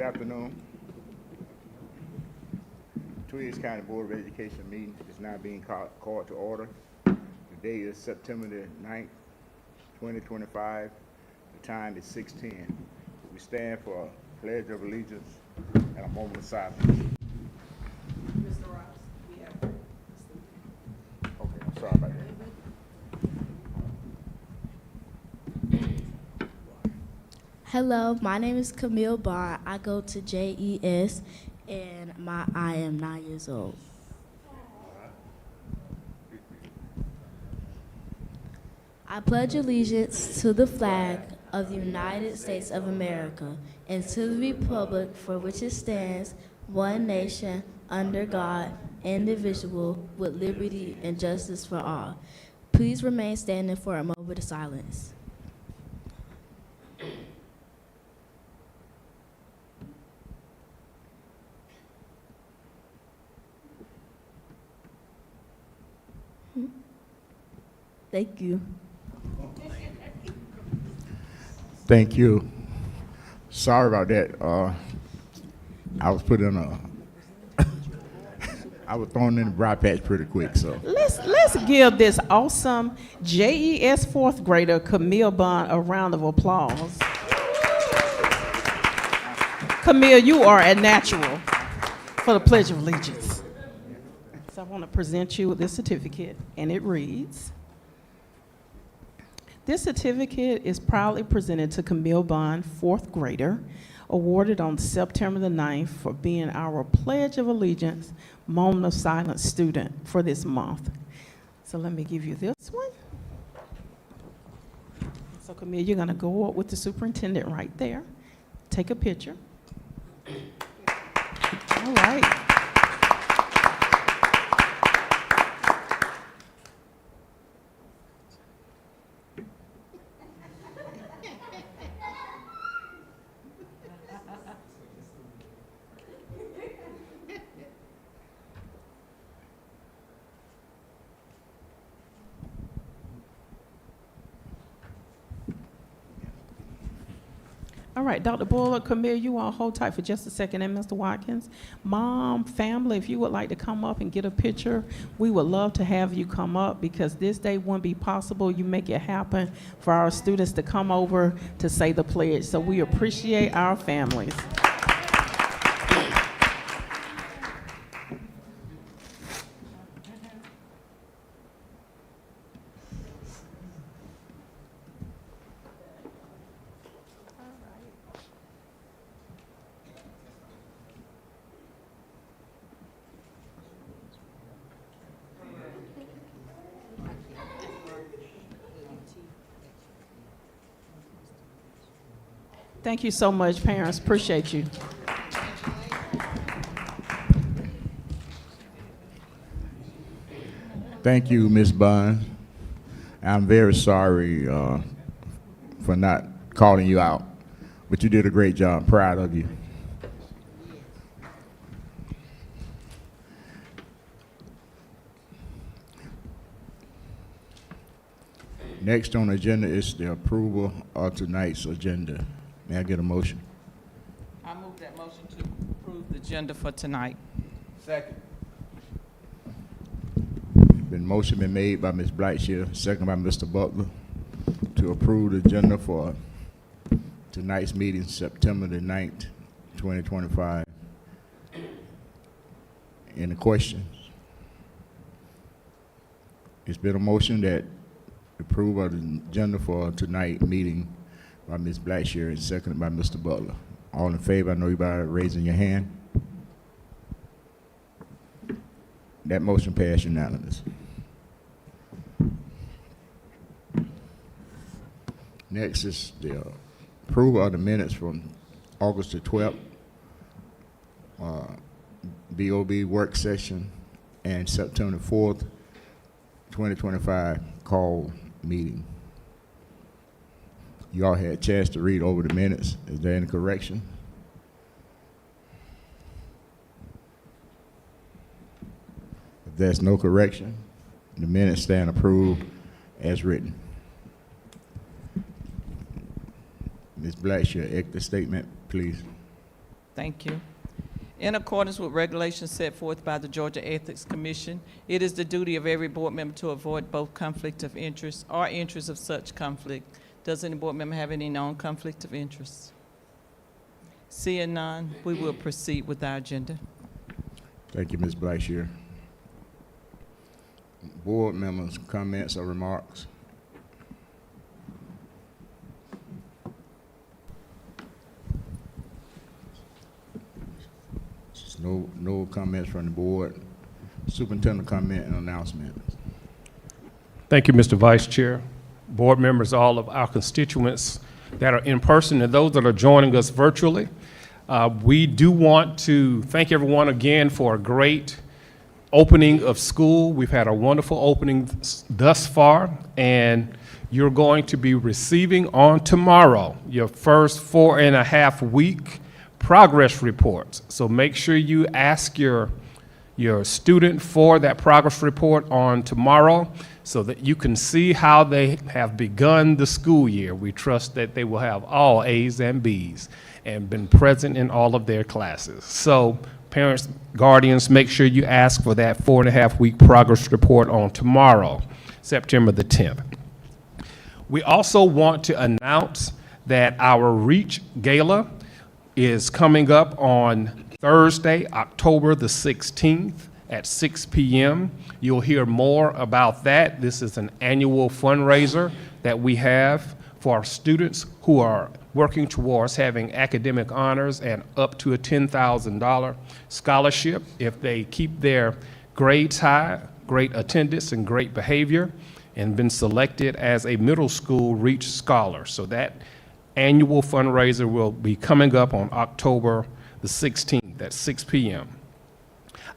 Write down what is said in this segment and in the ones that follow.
afternoon. Tweeds County Board of Education meeting is now being called to order. Today is September the 9th, 2025. The time is 6:10. We stand for a pledge of allegiance and a moment of silence. Mr. Ross, we have. Okay, I'm sorry about that. Hello, my name is Camille Barr. I go to JES, and I am 9 years old. I pledge allegiance to the flag of the United States of America and to the republic for which it stands, one nation, under God, indivisible, with liberty and justice for all. Please remain standing for a moment of silence. Thank you. Thank you. Sorry about that. I was put in a, I was thrown in the briar patch pretty quick, so. Let's give this awesome JES fourth grader Camille Bond a round of applause. Camille, you are a natural for the Pledge of Allegiance. So I want to present you with this certificate, and it reads, this certificate is proudly presented to Camille Bond, fourth grader, awarded on September the 9th for being our Pledge of Allegiance Moment of Silence student for this month. So let me give you this one. So Camille, you're gonna go up with the superintendent right there. Take a picture. All right. All right, Dr. Buller, Camille, you all hold tight for just a second, and Mr. Watkins. Mom, family, if you would like to come up and get a picture, we would love to have you come up because this day wouldn't be possible. You make it happen for our students to come over to say the pledge. So we appreciate our families. Thank you so much, parents. Appreciate you. Thank you, Ms. Bond. I'm very sorry for not calling you out, but you did a great job. Proud of you. Next on the agenda is the approval of tonight's agenda. May I get a motion? I move that motion to approve the agenda for tonight. Second. Motion been made by Ms. Blackshear, second by Mr. Butler, to approve the agenda for tonight's meeting, September the 9th, 2025. Any questions? It's been a motion that approve of the agenda for tonight's meeting by Ms. Blackshear and seconded by Mr. Butler. All in favor, I know you by raising your hand. That motion passed unanimous. Next is the approval of the minutes from August the 12th, BOB work session, and September 4th, 2025 call meeting. You all had a chance to read over the minutes. Is there any correction? If there's no correction, the minutes stand approved as written. Ms. Blackshear, act the statement, please. Thank you. In accordance with regulations set forth by the Georgia Ethics Commission, it is the duty of every board member to avoid both conflict of interest or interest of such conflict. Does any board member have any known conflict of interest? Seeing none, we will proceed with our agenda. Thank you, Ms. Blackshear. Board members, comments or remarks? No comments from the board. Superintendent, comment and announcement. Thank you, Mr. Vice Chair, board members, all of our constituents that are in person and those that are joining us virtually. We do want to thank everyone again for a great opening of school. We've had a wonderful opening thus far, and you're going to be receiving on tomorrow your first 4.5-week progress reports. So make sure you ask your student for that progress report on tomorrow so that you can see how they have begun the school year. We trust that they will have all A's and B's and been present in all of their classes. So parents, guardians, make sure you ask for that 4.5-week progress report on tomorrow, September the 10th. We also want to announce that our REACH Gala is coming up on Thursday, October the 16th at 6 p.m. You'll hear more about that. This is an annual fundraiser that we have for our students who are working towards having academic honors and up to a $10,000 scholarship if they keep their grades high, great attendance, and great behavior, and been selected as a middle school REACH scholar. So that annual fundraiser will be coming up on October the 16th at 6 p.m.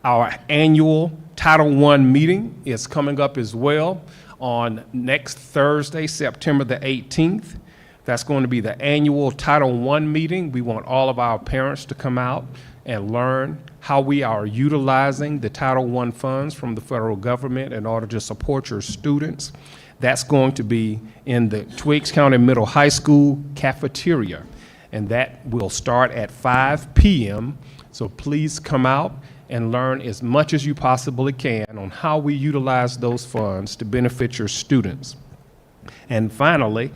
Our annual Title I meeting is coming up as well on next Thursday, September the 18th. That's going to be the annual Title I meeting. We want all of our parents to come out and learn how we are utilizing the Title I funds from the federal government in order to support your students. That's going to be in the Twiggs County Middle High School cafeteria, and that will start at 5 p.m. So please come out and learn as much as you possibly can on how we utilize those funds to benefit your students. And finally,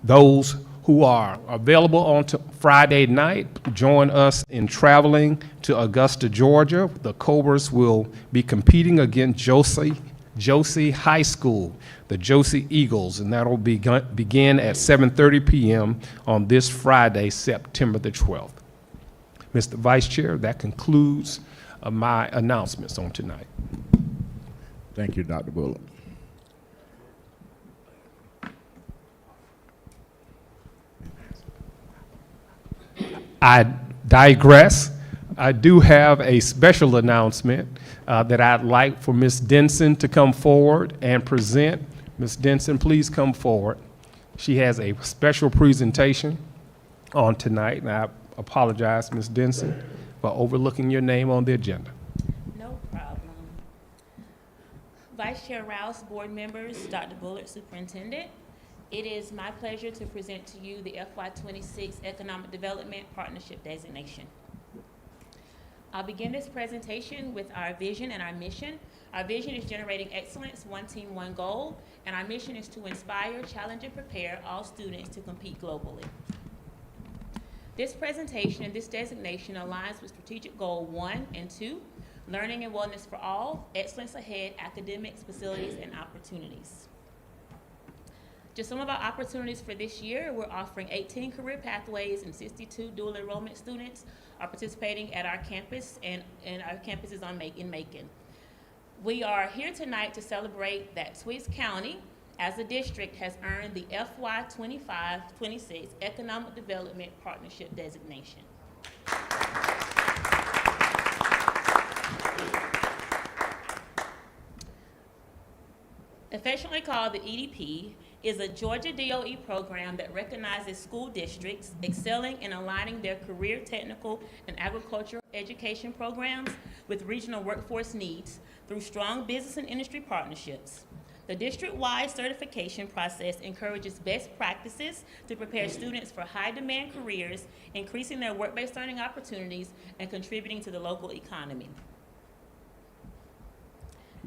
those who are available on Friday night, join us in traveling to Augusta, Georgia. The Cobras will be competing against Josie High School, the Josie Eagles, and that'll begin at 7:30 p.m. on this Friday, September the 12th. Mr. Vice Chair, that concludes my announcements on tonight. Thank you, Dr. Bullock. I digress. I do have a special announcement that I'd like for Ms. Denson to come forward and present. Ms. Denson, please come forward. She has a special presentation on tonight, and I apologize, Ms. Denson, for overlooking your name on the agenda. No problem. Vice Chair Rouse, board members, Dr. Bullard, Superintendent, it is my pleasure to present to you the FY26 Economic Development Partnership Designation. I'll begin this presentation with our vision and our mission. Our vision is generating excellence, one team, one goal, and our mission is to inspire, challenge, and prepare all students to compete globally. This presentation and this designation aligns with strategic goal 1 and 2, learning and wellness for all, excellence ahead, academics, facilities, and opportunities. Just some of our opportunities for this year, we're offering 18 career pathways and 62 dual enrollment students are participating at our campus and our campuses in Macon. We are here tonight to celebrate that Twiggs County, as a district, has earned the FY25-26 Economic Development Partnership Designation. Affectionately called the EDP, is a Georgia DOE program that recognizes school districts excelling in aligning their career, technical, and agricultural education programs with regional workforce needs through strong business and industry partnerships. The district-wide certification process encourages best practices to prepare students for high-demand careers, increasing their work-based learning opportunities and contributing to the local economy.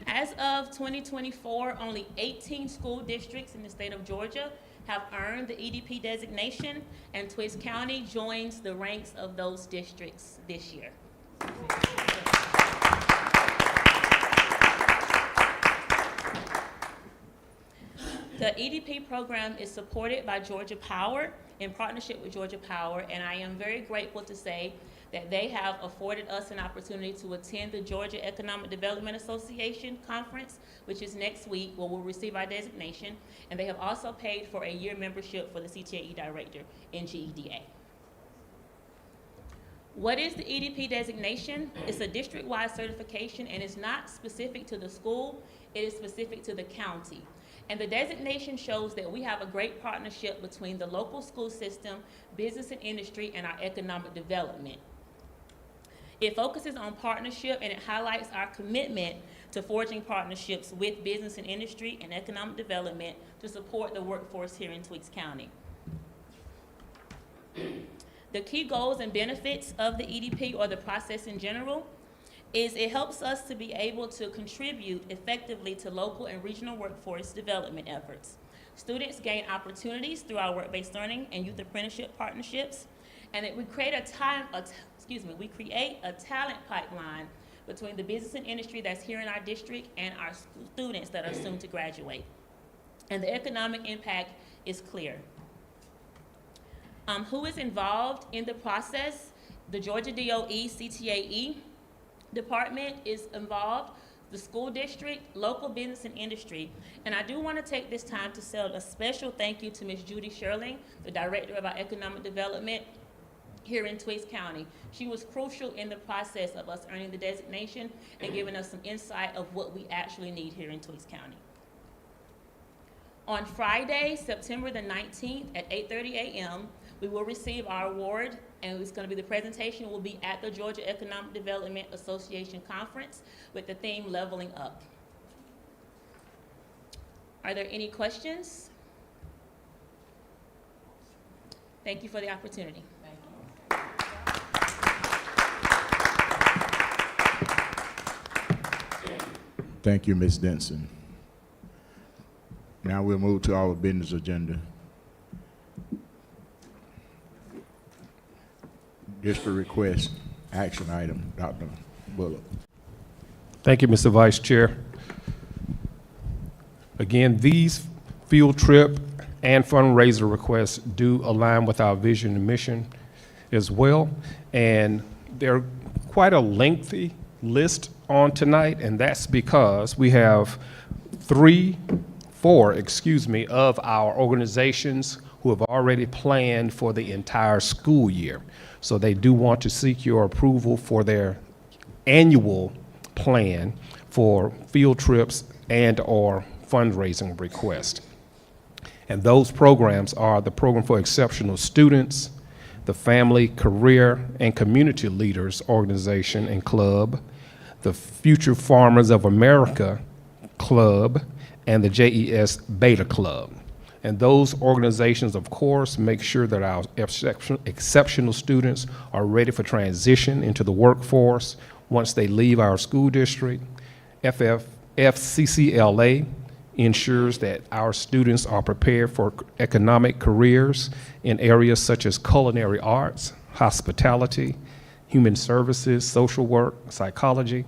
As of 2024, only 18 school districts in the state of Georgia have earned the EDP designation, and Twiggs County joins the ranks of those districts this year. The EDP program is supported by Georgia Power in partnership with Georgia Power, and I am very grateful to say that they have afforded us an opportunity to attend the Georgia Economic Development Association Conference, which is next week, where we'll receive our designation, and they have also paid for a year membership for the CTAE director in GEDA. What is the EDP designation? It's a district-wide certification, and it's not specific to the school, it is specific to the county. And the designation shows that we have a great partnership between the local school system, business and industry, and our economic development. It focuses on partnership, and it highlights our commitment to forging partnerships with business and industry and economic development to support the workforce here in Twiggs County. The key goals and benefits of the EDP, or the process in general, is it helps us to be able to contribute effectively to local and regional workforce development efforts. Students gain opportunities through our work-based learning and youth apprenticeship partnerships, and we create a talent pipeline between the business and industry that's here in our district and our students that are soon to graduate. And the economic impact is clear. Who is involved in the process? The Georgia DOE CTAE department is involved, the school district, local business and industry. And I do want to take this time to send a special thank you to Ms. Judy Sherling, the director of our economic development here in Twiggs County. She was crucial in the process of us earning the designation and giving us some insight of what we actually need here in Twiggs County. On Friday, September the 19th at 8:30 a.m., we will receive our award, and it's going to be the presentation will be at the Georgia Economic Development Association Conference with the theme Leveling Up. Are there any questions? Thank you for the opportunity. Thank you, Ms. Denson. Now we'll move to our business agenda. District request, action item, Dr. Bullock. Thank you, Mr. Vice Chair. Again, these field trip and fundraiser requests do align with our vision and mission as well. And they're quite a lengthy list on tonight, and that's because we have four of our organizations who have already planned for the entire school year. So they do want to seek your approval for their annual plan for field trips and or fundraising requests. And those programs are the Program for Exceptional Students, the Family, Career, and Community Leaders Organization and Club, the Future Farmers of America Club, and the JES Beta Club. And those organizations, of course, make sure that our exceptional students are ready for transition into the workforce once they leave our school district. FCCLA ensures that our students are prepared for economic careers in areas such as culinary arts, hospitality, human services, social work, psychology,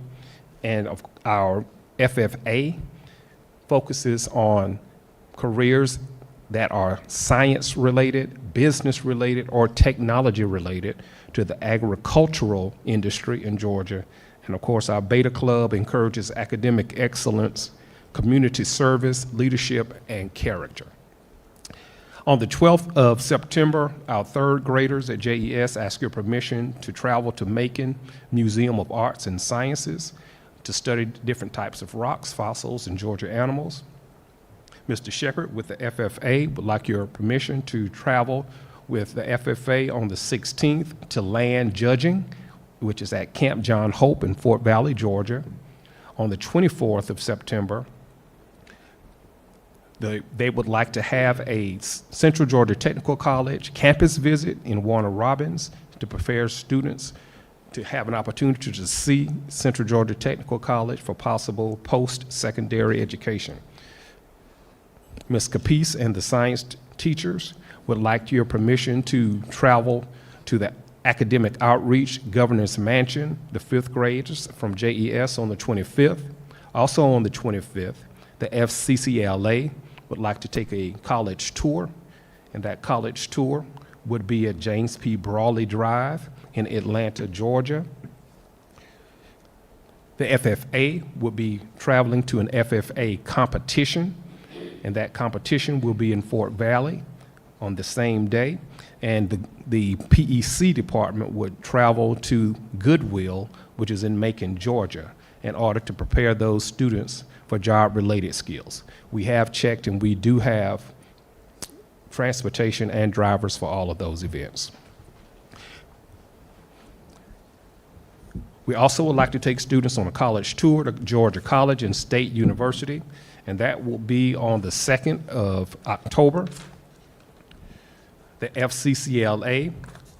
and our FFA focuses on careers that are science-related, business-related, or technology-related to the agricultural industry in Georgia. And of course, our Beta Club encourages academic excellence, community service, leadership, and character. On the 12th of September, our third graders at JES ask your permission to travel to Macon Museum of Arts and Sciences to study different types of rocks, fossils, and Georgia animals. Mr. Shepherd with the FFA would like your permission to travel with the FFA on the 16th to land judging, which is at Camp John Hope in Fort Valley, Georgia. On the 24th of September, They would like to have a Central Georgia Technical College campus visit in Warner Robins to prepare students to have an opportunity to see Central Georgia Technical College for possible post-secondary education. Ms. Capice and the science teachers would like your permission to travel to the Academic Outreach Governor's Mansion, the fifth graders from JES on the 25th. Also on the 25th, the FCCLA would like to take a college tour, and that college tour would be at James P. Brawley Drive in Atlanta, Georgia. The FFA will be traveling to an FFA competition, and that competition will be in Fort Valley on the same day. And the PEC department would travel to Goodwill, which is in Macon, Georgia, in order to prepare those students for job-related skills. We have checked, and we do have transportation and drivers for all of those events. We also would like to take students on a college tour to Georgia College and State University, and that will be on the 2nd of October. The FCCLA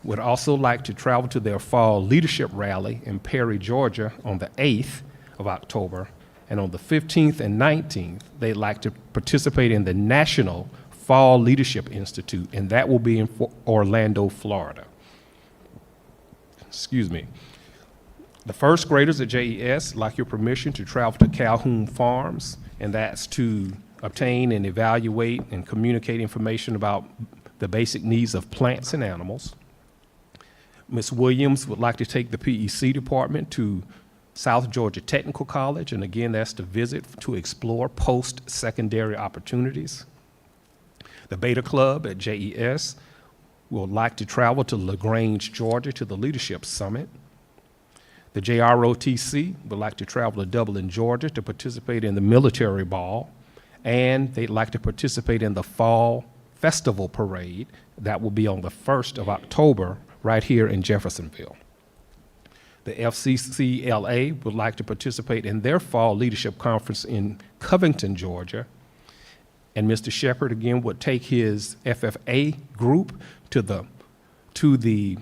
would also like to travel to their fall leadership rally in Perry, Georgia on the 8th of October, and on the 15th and 19th, they'd like to participate in the National Fall Leadership Institute, and that will be in Orlando, Florida. Excuse me. The first graders at JES like your permission to travel to Calhoun Farms, and that's to obtain and evaluate and communicate information about the basic needs of plants and animals. Ms. Williams would like to take the PEC department to South Georgia Technical College, and again, that's to visit to explore post-secondary opportunities. The Beta Club at JES would like to travel to LaGrange, Georgia to the Leadership Summit. The JROTC would like to travel to Dublin, Georgia to participate in the Military Ball, and they'd like to participate in the Fall Festival Parade. That will be on the 1st of October right here in Jeffersonville. The FCCLA would like to participate in their Fall Leadership Conference in Covington, Georgia. And Mr. Shepard, again, would take his FFA group to the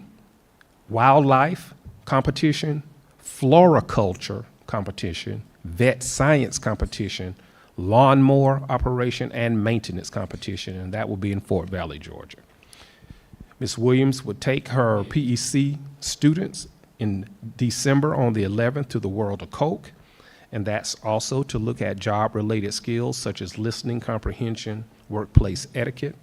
wildlife competition, floriculture competition, vet science competition, lawnmower operation and maintenance competition, and that will be in Fort Valley, Georgia. Ms. Williams would take her PEC students in December on the 11th to the World of Coke, and that's also to look at job-related skills such as listening comprehension, workplace etiquette.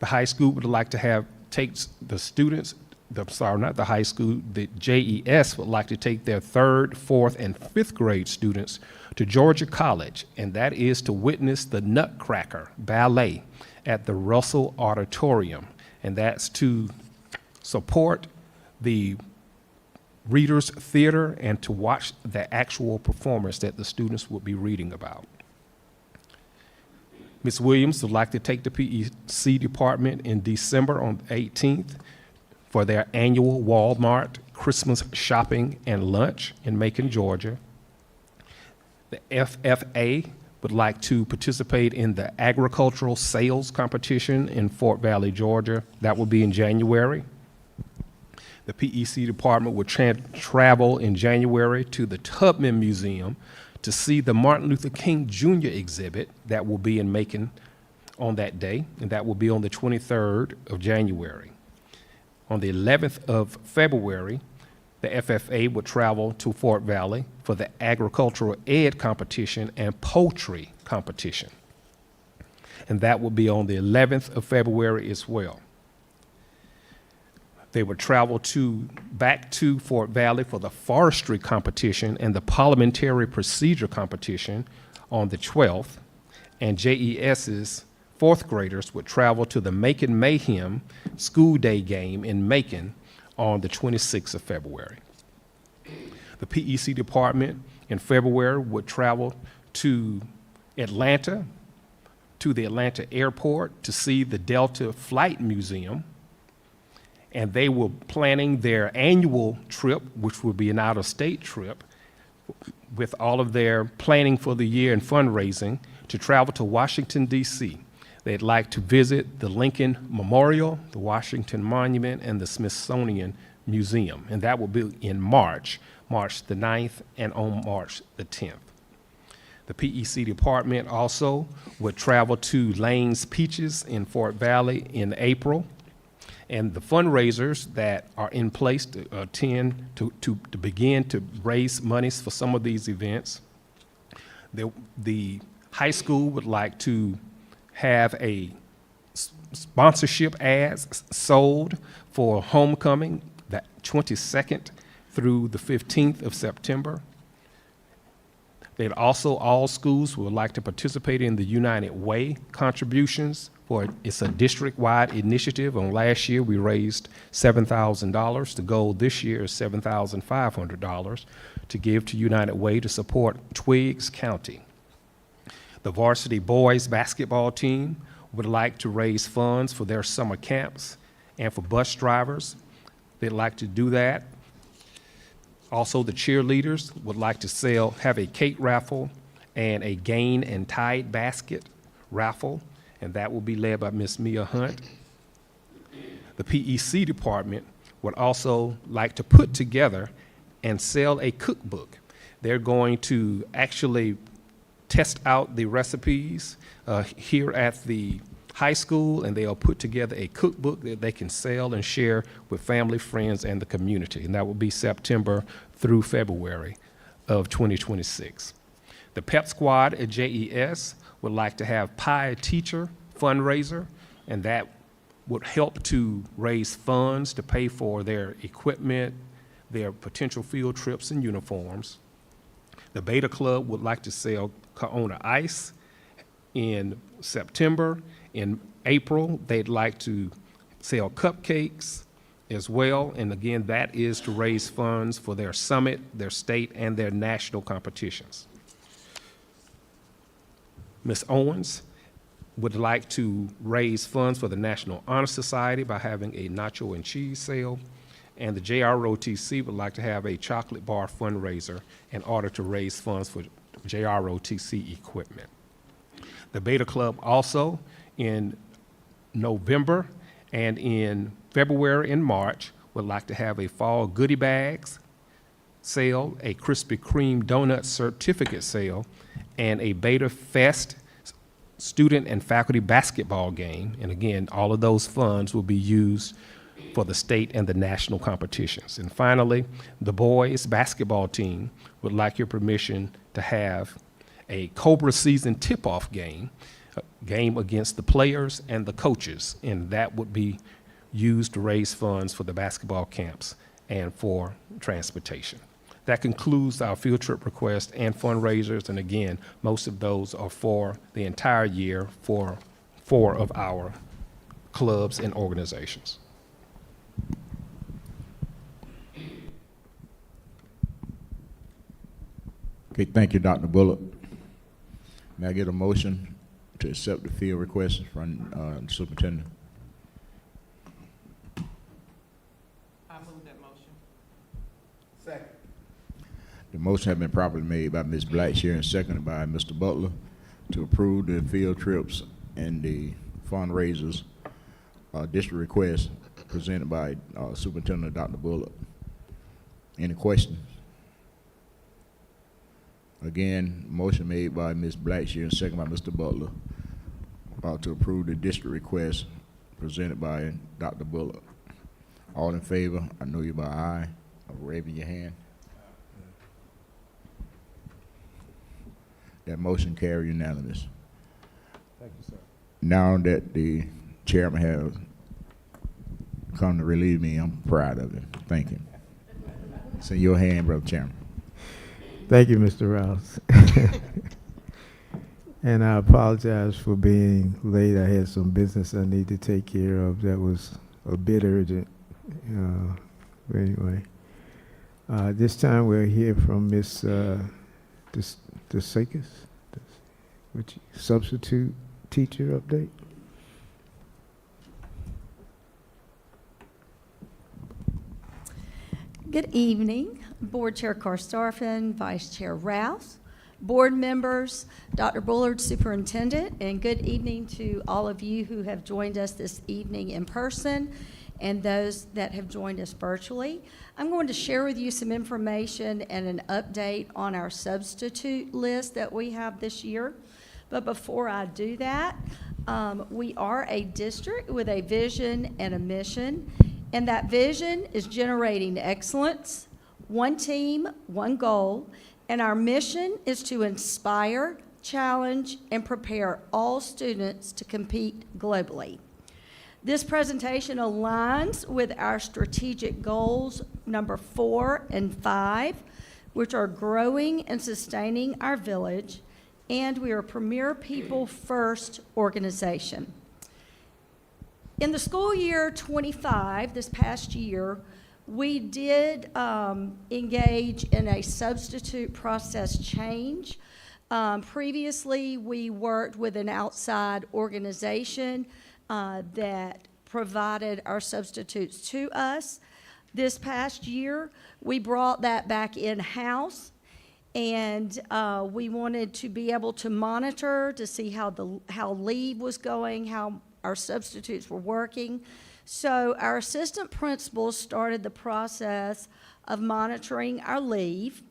The high school would like to take the students, not the high school, the JES would like to take their 3rd, 4th, and 5th grade students to Georgia College, and that is to witness the Nutcracker Ballet at the Russell Auditorium, and that's to support the Readers Theater and to watch the actual performance that the students will be reading about. Ms. Williams would like to take the PEC department in December on the 18th for their annual Walmart Christmas shopping and lunch in Macon, Georgia. The FFA would like to participate in the agricultural sales competition in Fort Valley, Georgia. That will be in January. The PEC department would travel in January to the Tubman Museum to see the Martin Luther King Jr. exhibit that will be in Macon on that day, and that will be on the 23rd of January. On the 11th of February, the FFA would travel to Fort Valley for the agricultural ed competition and poultry competition. And that will be on the 11th of February as well. They would travel back to Fort Valley for the forestry competition and the parliamentary procedure competition on the 12th. And JES's 4th graders would travel to the Macon Mayhem School Day game in Macon on the 26th of February. The PEC department in February would travel to Atlanta, to the Atlanta airport to see the Delta Flight Museum. And they were planning their annual trip, which would be an out-of-state trip, with all of their planning for the year and fundraising to travel to Washington, D.C. They'd like to visit the Lincoln Memorial, the Washington Monument, and the Smithsonian Museum, and that will be in March the 9th and on March the 10th. The PEC department also would travel to Lane's Peaches in Fort Valley in April, and the fundraisers that are in place to begin to raise monies for some of these events. The high school would like to have a sponsorship ads sold for homecoming, the 22nd through the 15th of September. They'd also, all schools would like to participate in the United Way contributions it's a district-wide initiative. On last year, we raised $7,000. The goal this year is $7,500 to give to United Way to support Twiggs County. The varsity boys basketball team would like to raise funds for their summer camps and for bus drivers. They'd like to do that. Also, the cheerleaders would like to have a cake raffle and a Gain and Tide basket raffle, and that will be led by Miss Mia Hunt. The PEC department would also like to put together and sell a cookbook. They're going to actually test out the recipes here at the high school, and they'll put together a cookbook that they can sell and share with family, friends, and the community, and that will be September through February of 2026. The PEP Squad at JES would like to have Pie Teacher fundraiser, and that would help to raise funds to pay for their equipment, their potential field trips and uniforms. The Beta Club would like to sell Kona Ice in September. In April, they'd like to sell cupcakes as well, and again, that is to raise funds for their summit, their state, and their national competitions. Ms. Owens would like to raise funds for the National Honor Society by having a nacho and cheese sale, and the JROTC would like to have a chocolate bar fundraiser in order to raise funds for JROTC equipment. The Beta Club also in November and in February and March would like to have a fall goodie bags sale, a Krispy Kreme donut certificate sale, and a Beta Fest student and faculty basketball game. And again, all of those funds will be used for the state and the national competitions. And finally, the boys basketball team would like your permission to have a Cobra season tip-off game, a game against the players and the coaches, and that would be used to raise funds for the basketball camps and for transportation. That concludes our field trip requests and fundraisers, and again, most of those are for the entire year for 4 of our clubs and organizations. Okay, thank you, Dr. Bullock. May I get a motion to accept the field request from the superintendent? I move that motion. Second. The motion has been properly made by Ms. Blackshear and seconded by Mr. Butler to approve the field trips and the fundraisers district request presented by Superintendent Dr. Bullock. Any questions? Again, motion made by Ms. Blackshear and seconded by Mr. Butler to approve the district request presented by Dr. Bullock. All in favor, I know you by aye, raising your hand. That motion carried unanimous. Thank you, sir. Now that the chairman has come to relieve me, I'm proud of him. Thank you. It's in your hand, Brother Chairman. Thank you, Mr. Rouse. And I apologize for being late. I had some business I need to take care of that was a bit urgent. But anyway, this time we'll hear from Ms. DeSakis, which substitute teacher update. Good evening, Board Chair Karstarfin, Vice Chair Rouse, board members, Dr. Bullard, superintendent, and good evening to all of you who have joined us this evening in person and those that have joined us virtually. I'm going to share with you some information and an update on our substitute list that we have this year. But before I do that, we are a district with a vision and a mission, and that vision is generating excellence, one team, one goal, and our mission is to inspire, challenge, and prepare all students to compete globally. This presentation aligns with our strategic goals number 4 and 5, which are growing and sustaining our village, and we are a premier people first organization. In the school year 25, this past year, we did engage in a substitute process change. Previously, we worked with an outside organization that provided our substitutes to us. This past year, we brought that back in-house, and we wanted to be able to monitor to see how leave was going, how our substitutes were working. So our assistant principals started the process of monitoring our leave.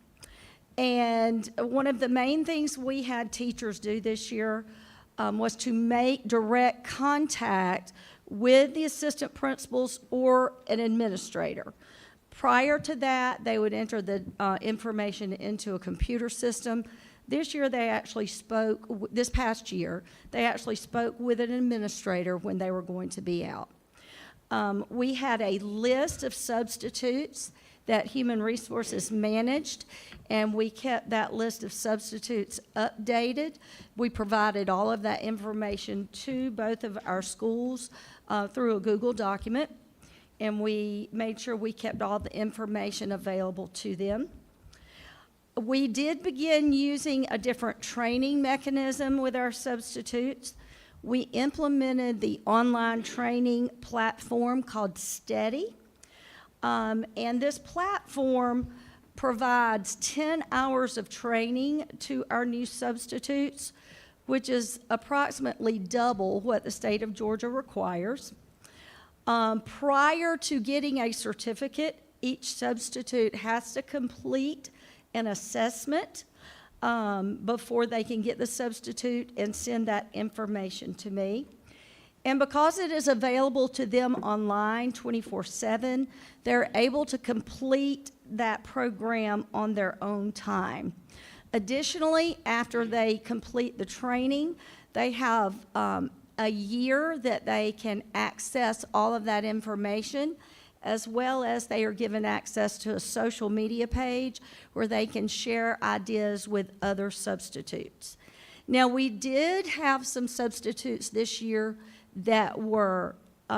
And one of the main things we had teachers do this year was to make direct contact with the assistant principals or an administrator. Prior to that, they would enter the information into a computer system. This year, this past year, they actually spoke with an administrator when they were going to be out. We had a list of substitutes that Human Resources managed, and we kept that list of substitutes updated. We provided all of that information to both of our schools through a Google document, and we made sure we kept all the information available to them. We did begin using a different training mechanism with our substitutes. We implemented the online training platform called Steady. And this platform provides 10 hours of training to our new substitutes, which is approximately double what the state of Georgia requires. Prior to getting a certificate, each substitute has to complete an assessment before they can get the substitute and send that information to me. And because it is available to them online 24/7, they're able to complete that program on their own time. Additionally, after they complete the training, they have a year that they can access all of that information, as well as they are given access to a social media page where they can share ideas with other substitutes. Now, we did have some substitutes this year that were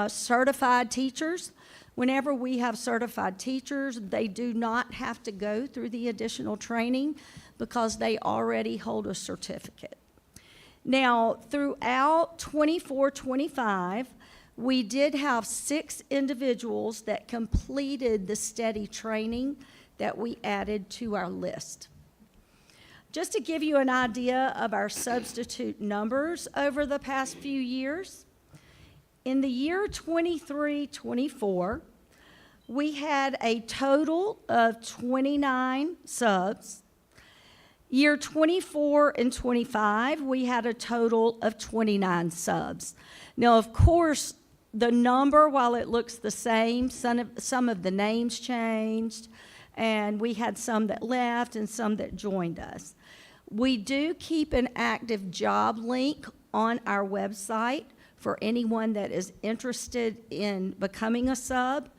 certified teachers. Whenever we have certified teachers, they do not have to go through the additional training because they already hold a certificate. Now, throughout 24-25, we did have 6 individuals that completed the Steady training that we added to our list. Just to give you an idea of our substitute numbers over the past few years, in the year 23-24, we had a total of 29 subs. Year 24 and 25, we had a total of 29 subs. Now, of course, the number, while it looks the same, some of the names changed, and we had some that left and some that joined us. We do keep an active job link on our website for anyone that is interested in becoming a sub.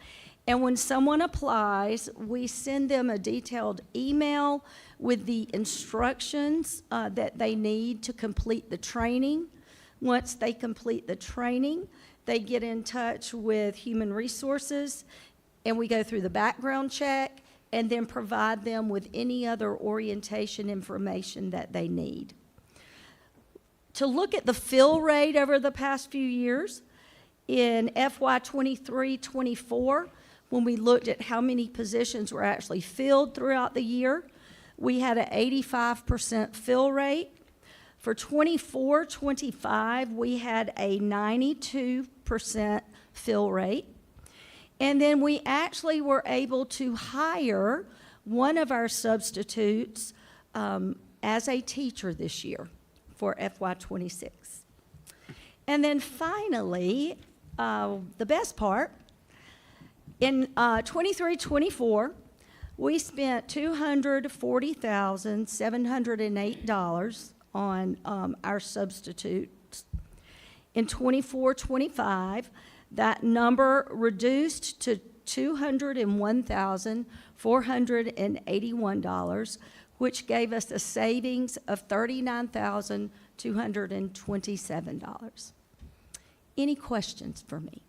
And when someone applies, we send them a detailed email with the instructions that they need to complete the training. Once they complete the training, they get in touch with Human Resources, and we go through the background check and then provide them with any other orientation information that they need. To look at the fill rate over the past few years, in FY 23-24, when we looked at how many positions were actually filled throughout the year, we had an 85% fill rate. For 24-25, we had a 92% fill rate. And then we actually were able to hire one of our substitutes as a teacher this year for FY26. And then finally, the best part, in 23-24, we spent $240,708 on our substitutes. In 24-25, that number reduced to $201,481, which gave us a savings of $39,227. Any questions for me?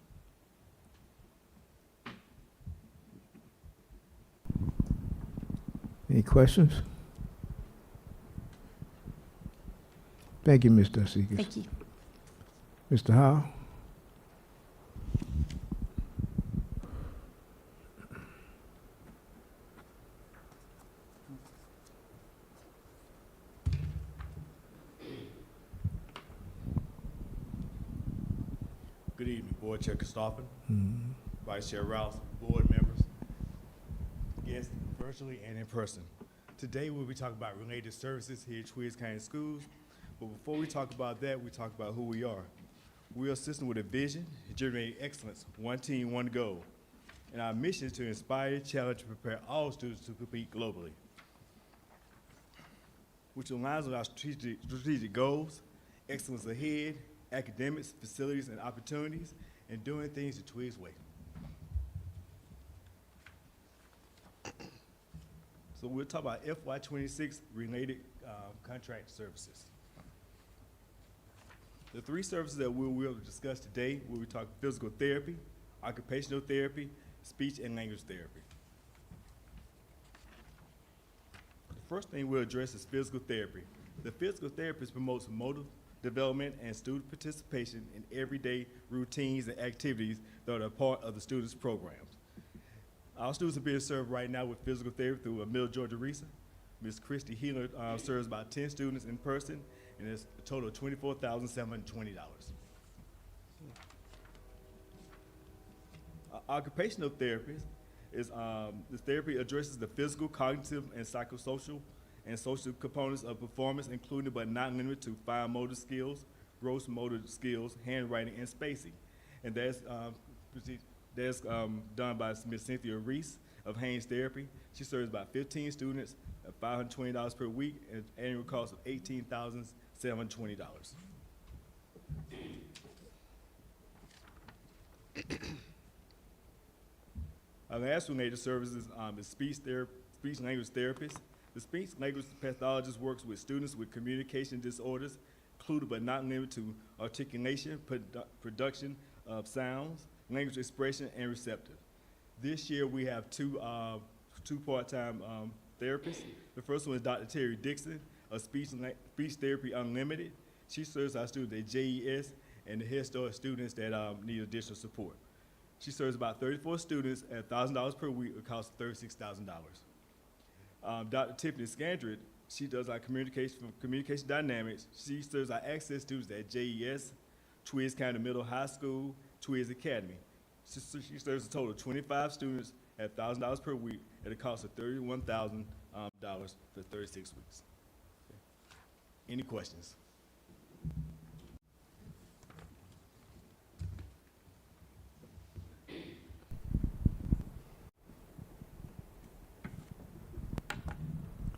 Any questions? Thank you, Ms. Dussekas. Thank you. Mr. Howe? Good evening, Board Chair Christopher, Vice Chair Rouse, board members, guests virtually and in person. Today we'll be talking about related services here at Tweeds County Schools. But before we talk about that, we talk about who we are. We are a system with a vision, generating excellence, one team, one goal. And our mission is to inspire, challenge, and prepare all students to compete globally, which aligns with our strategic goals, excellence ahead, academics, facilities, and opportunities, and doing things the Tweeds way. So we'll talk about FY26 related contract services. The three services that we will discuss today, we'll be talking physical therapy, occupational therapy, speech and language therapy. The first thing we'll address is physical therapy. The physical therapist promotes motor development and student participation in everyday routines and activities that are a part of the students' programs. Our students are being served right now with physical therapy through Middle Georgia RESA. Ms. Christy Healer serves about 10 students in person, and it's a total of $24,720. Occupational therapist is this therapy addresses the physical, cognitive, and psychosocial and social components of performance, including but not limited to fine motor skills, gross motor skills, handwriting, and spacing. And that's done by Ms. Cynthia Reese of Haynes Therapy. She serves about 15 students at $520 per week and an annual cost of $18,720. Our last related service is speech and language therapist. The speech language pathologist works with students with communication disorders, including but not limited to articulation, production of sounds, language expression, and receptive. This year we have two part-time therapists. The first one is Dr. Terry Dixon of Speech Therapy Unlimited. She serves our students at JES and the Head Start students that need additional support. She serves about 34 students at $1,000 per week, a cost of $36,000. Dr. Tiffany Scandred, she does our communication dynamics. She serves our access students at JES, Tweeds County Middle High School, Tweeds Academy. She serves a total of 25 students at $1,000 per week at a cost of $31,000 for 36 weeks. Okay. Any questions?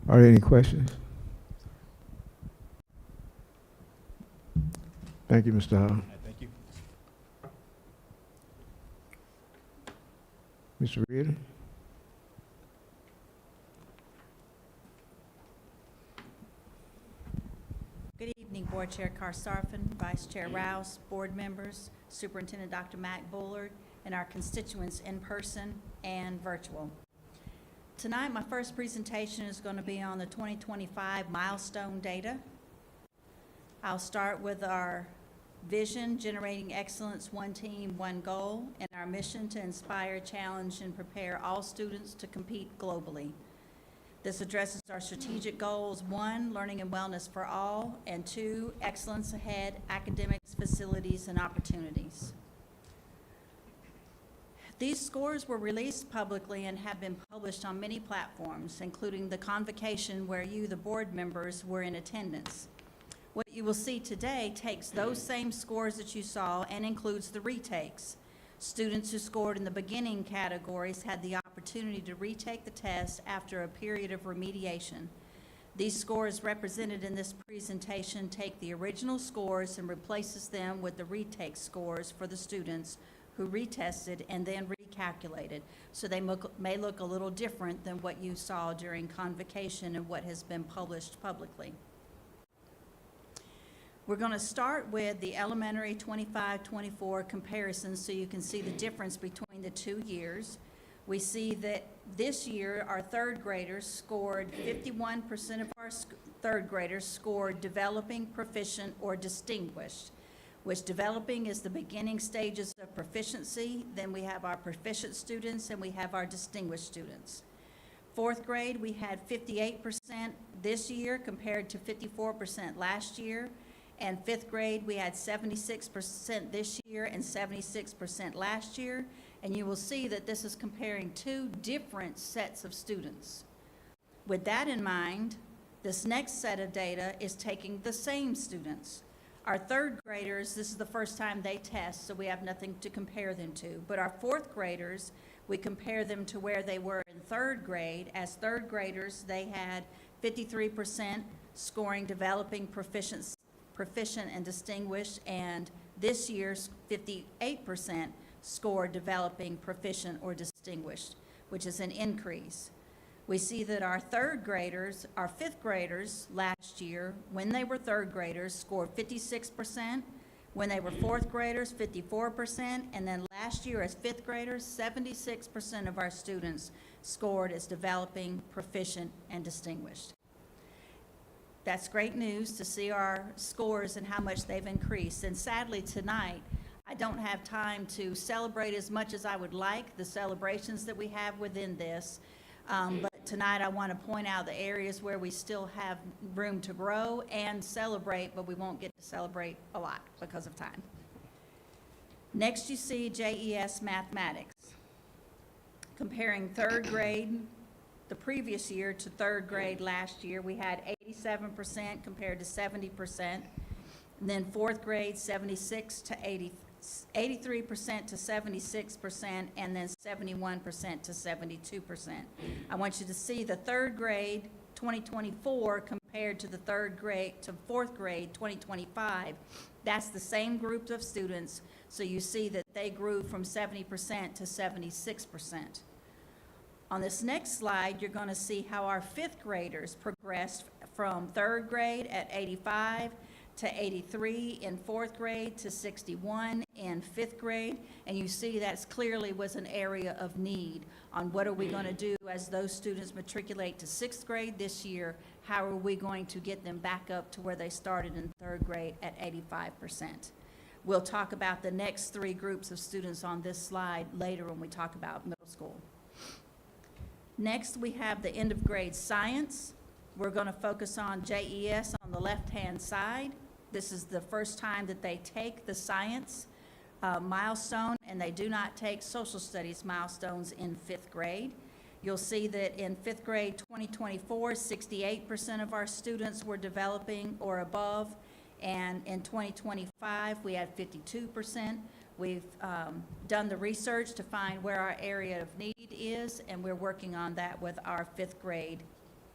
Are there any questions? Thank you, Mr. Howe. Thank you. Mr. Reardon? Good evening, Board Chair Carsarfin, Vice Chair Rouse, board members, Superintendent Dr. Mack Bullard, and our constituents in person and virtual. Tonight, my first presentation is going to be on the 2025 milestone data. I'll start with our vision, generating excellence, one team, one goal, and our mission to inspire, challenge, and prepare all students to compete globally. This addresses our strategic goals: 1, learning and wellness for all, and 2, excellence ahead, academics, facilities, and opportunities. These scores were released publicly and have been published on many platforms, including the convocation where you, the board members, were in attendance. What you will see today takes those same scores that you saw and includes the retakes. Students who scored in the beginning categories had the opportunity to retake the test after a period of remediation. These scores represented in this presentation take the original scores and replaces them with the retake scores for the students who retested and then recalculated. So they may look a little different than what you saw during convocation and what has been published publicly. We're going to start with the elementary 25-24 comparison so you can see the difference between the 2 years. We see that this year our third graders scored, 51% of our third graders scored developing, proficient, or distinguished, which developing is the beginning stages of proficiency. Then we have our proficient students and we have our distinguished students. Fourth grade, we had 58% this year compared to 54% last year. And fifth grade, we had 76% this year and 76% last year. And you will see that this is comparing 2 different sets of students. With that in mind, this next set of data is taking the same students. Our third graders, this is the first time they test, so we have nothing to compare them to. But our fourth graders, we compare them to where they were in third grade. As third graders, they had 53% scoring developing, proficient and distinguished, and this year's 58% scored developing, proficient, or distinguished, which is an increase. We see that our third graders, our fifth graders last year, when they were third graders, scored 56%, when they were fourth graders, 54%, and then last year as fifth graders, 76% of our students scored as developing, proficient, and distinguished. That's great news to see our scores and how much they've increased. And sadly tonight, I don't have time to celebrate as much as I would like the celebrations that we have within this. But tonight I want to point out the areas where we still have room to grow and celebrate, but we won't get to celebrate a lot because of time. Next you see JES Mathematics. Comparing third grade the previous year to third grade last year, we had 87% compared to 70%. And then fourth grade, 76 to 83% to 76%, and then 71% to 72%. I want you to see the third grade 2024 compared to the third grade to fourth grade 2025. That's the same group of students, so you see that they grew from 70% to 76%. On this next slide, you're going to see how our fifth graders progressed from third grade at 85 to 83 in fourth grade to 61 in fifth grade. And you see that's clearly was an area of need on what are we going to do as those students matriculate to sixth grade this year. How are we going to get them back up to where they started in third grade at 85%? We'll talk about the next 3 groups of students on this slide later when we talk about middle school. Next, we have the end of grade science. We're going to focus on JES on the left-hand side. This is the first time that they take the science milestone, and they do not take social studies milestones in fifth grade. You'll see that in fifth grade 2024, 68% of our students were developing or above, and in 2025, we had 52%. We've done the research to find where our area of need is, and we're working on that with our fifth grade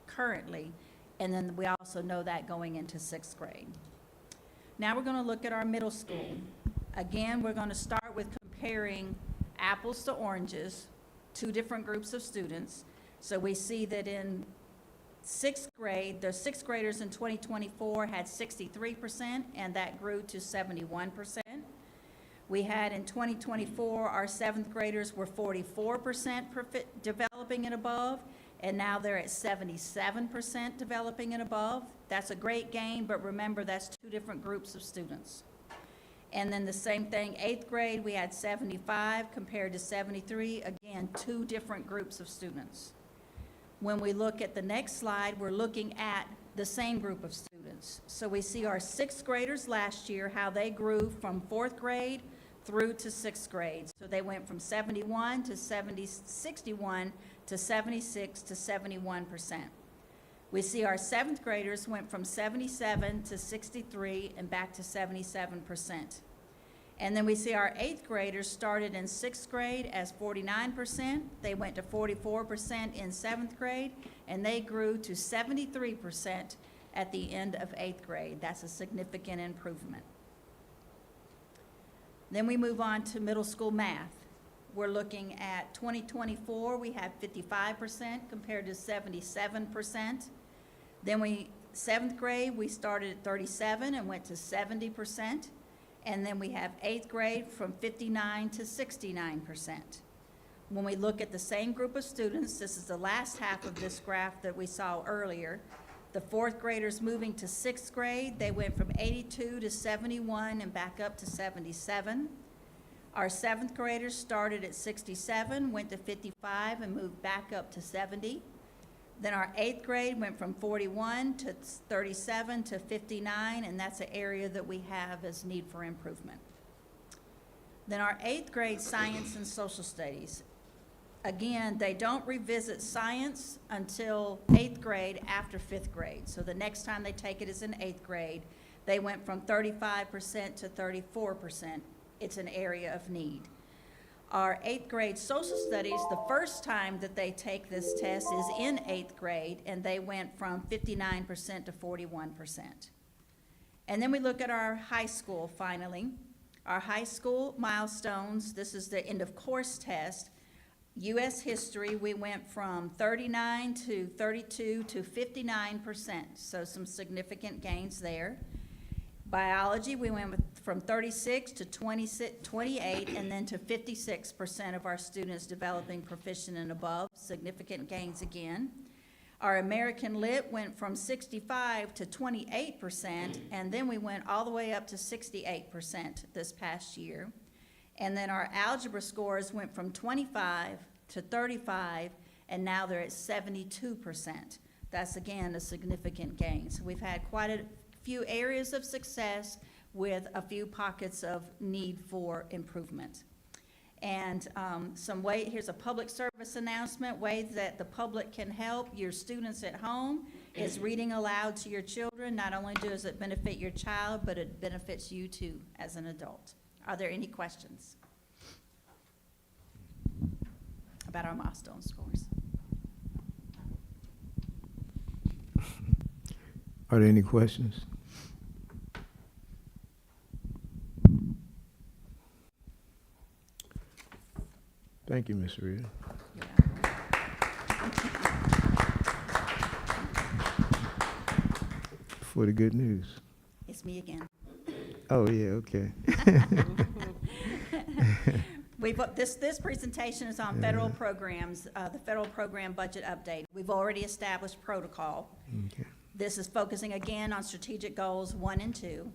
currently, and then we also know that going into sixth grade. Now we're going to look at our middle school. Again, we're going to start with comparing apples to oranges, 2 different groups of students. So we see that in sixth grade, the sixth graders in 2024 had 63%, and that grew to 71%. We had in 2024, our seventh graders were 44% developing and above, and now they're at 77% developing and above. That's a great gain, but remember that's 2 different groups of students. And then the same thing, 8th grade, we had 75 compared to 73. Again, 2 different groups of students. When we look at the next slide, we're looking at the same group of students. So we see our sixth graders last year, how they grew from fourth grade through to sixth grade. So they went from 71 to 61 to 76 to 71%. We see our seventh graders went from 77 to 63 and back to 77%. And then we see our eighth graders started in sixth grade as 49%. They went to 44% in seventh grade, and they grew to 73% at the end of eighth grade. That's a significant improvement. Then we move on to middle school math. We're looking at 2024, we have 55% compared to 77%. Then seventh grade, we started at 37 and went to 70%. And then we have eighth grade from 59 to 69%. When we look at the same group of students, this is the last half of this graph that we saw earlier. The fourth graders moving to sixth grade, they went from 82 to 71 and back up to 77. Our seventh graders started at 67, went to 55 and moved back up to 70. Then our eighth grade went from 41 to 37 to 59, and that's an area that we have as need for improvement. Then our eighth grade science and social studies. Again, they don't revisit science until eighth grade after fifth grade. So the next time they take it is in eighth grade. They went from 35% to 34%. It's an area of need. Our eighth grade social studies, the first time that they take this test is in eighth grade, and they went from 59% to 41%. And then we look at our high school finally. Our high school milestones, this is the end of course test. U.S. history, we went from 39 to 32 to 59%, so some significant gains there. Biology, we went from 36 to 28, and then to 56% of our students developing proficient and above, significant gains again. Our American Lit went from 65 to 28%, and then we went all the way up to 68% this past year. And then our algebra scores went from 25 to 35, and now they're at 72%. That's, again, a significant gain. So we've had quite a few areas of success with a few pockets of need for improvement. And here's a public service announcement, ways that the public can help your students at home is reading aloud to your children. Not only does it benefit your child, but it benefits you too as an adult. Are there any questions about our milestone scores? Are there any questions? Thank you, Ms. Reed, for the good news. It's me again. Oh, yeah, okay. This presentation is on federal programs, the federal program budget update. We've already established protocol. Okay. This is focusing again on strategic goals 1 and 2.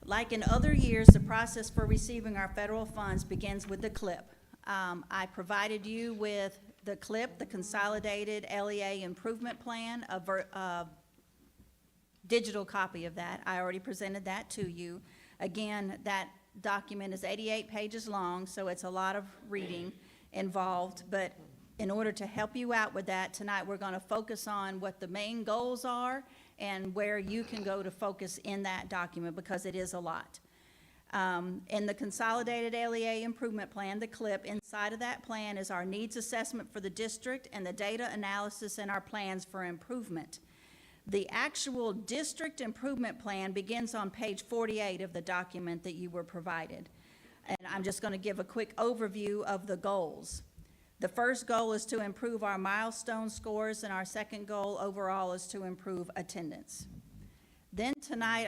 Like in other years, the process for receiving our federal funds begins with the CLIP. I provided you with the CLIP, the Consolidated LEA Improvement Plan, a digital copy of that. I already presented that to you. Again, that document is 88 pages long, so it's a lot of reading involved, but in order to help you out with that, tonight we're going to focus on what the main goals are and where you can go to focus in that document, because it is a lot. In the Consolidated LEA Improvement Plan, the CLIP, inside of that plan is our needs assessment for the district and the data analysis and our plans for improvement. The actual district improvement plan begins on page 48 of the document that you were provided. And I'm just going to give a quick overview of the goals. The first goal is to improve our milestone scores, and our second goal overall is to improve attendance. Then tonight,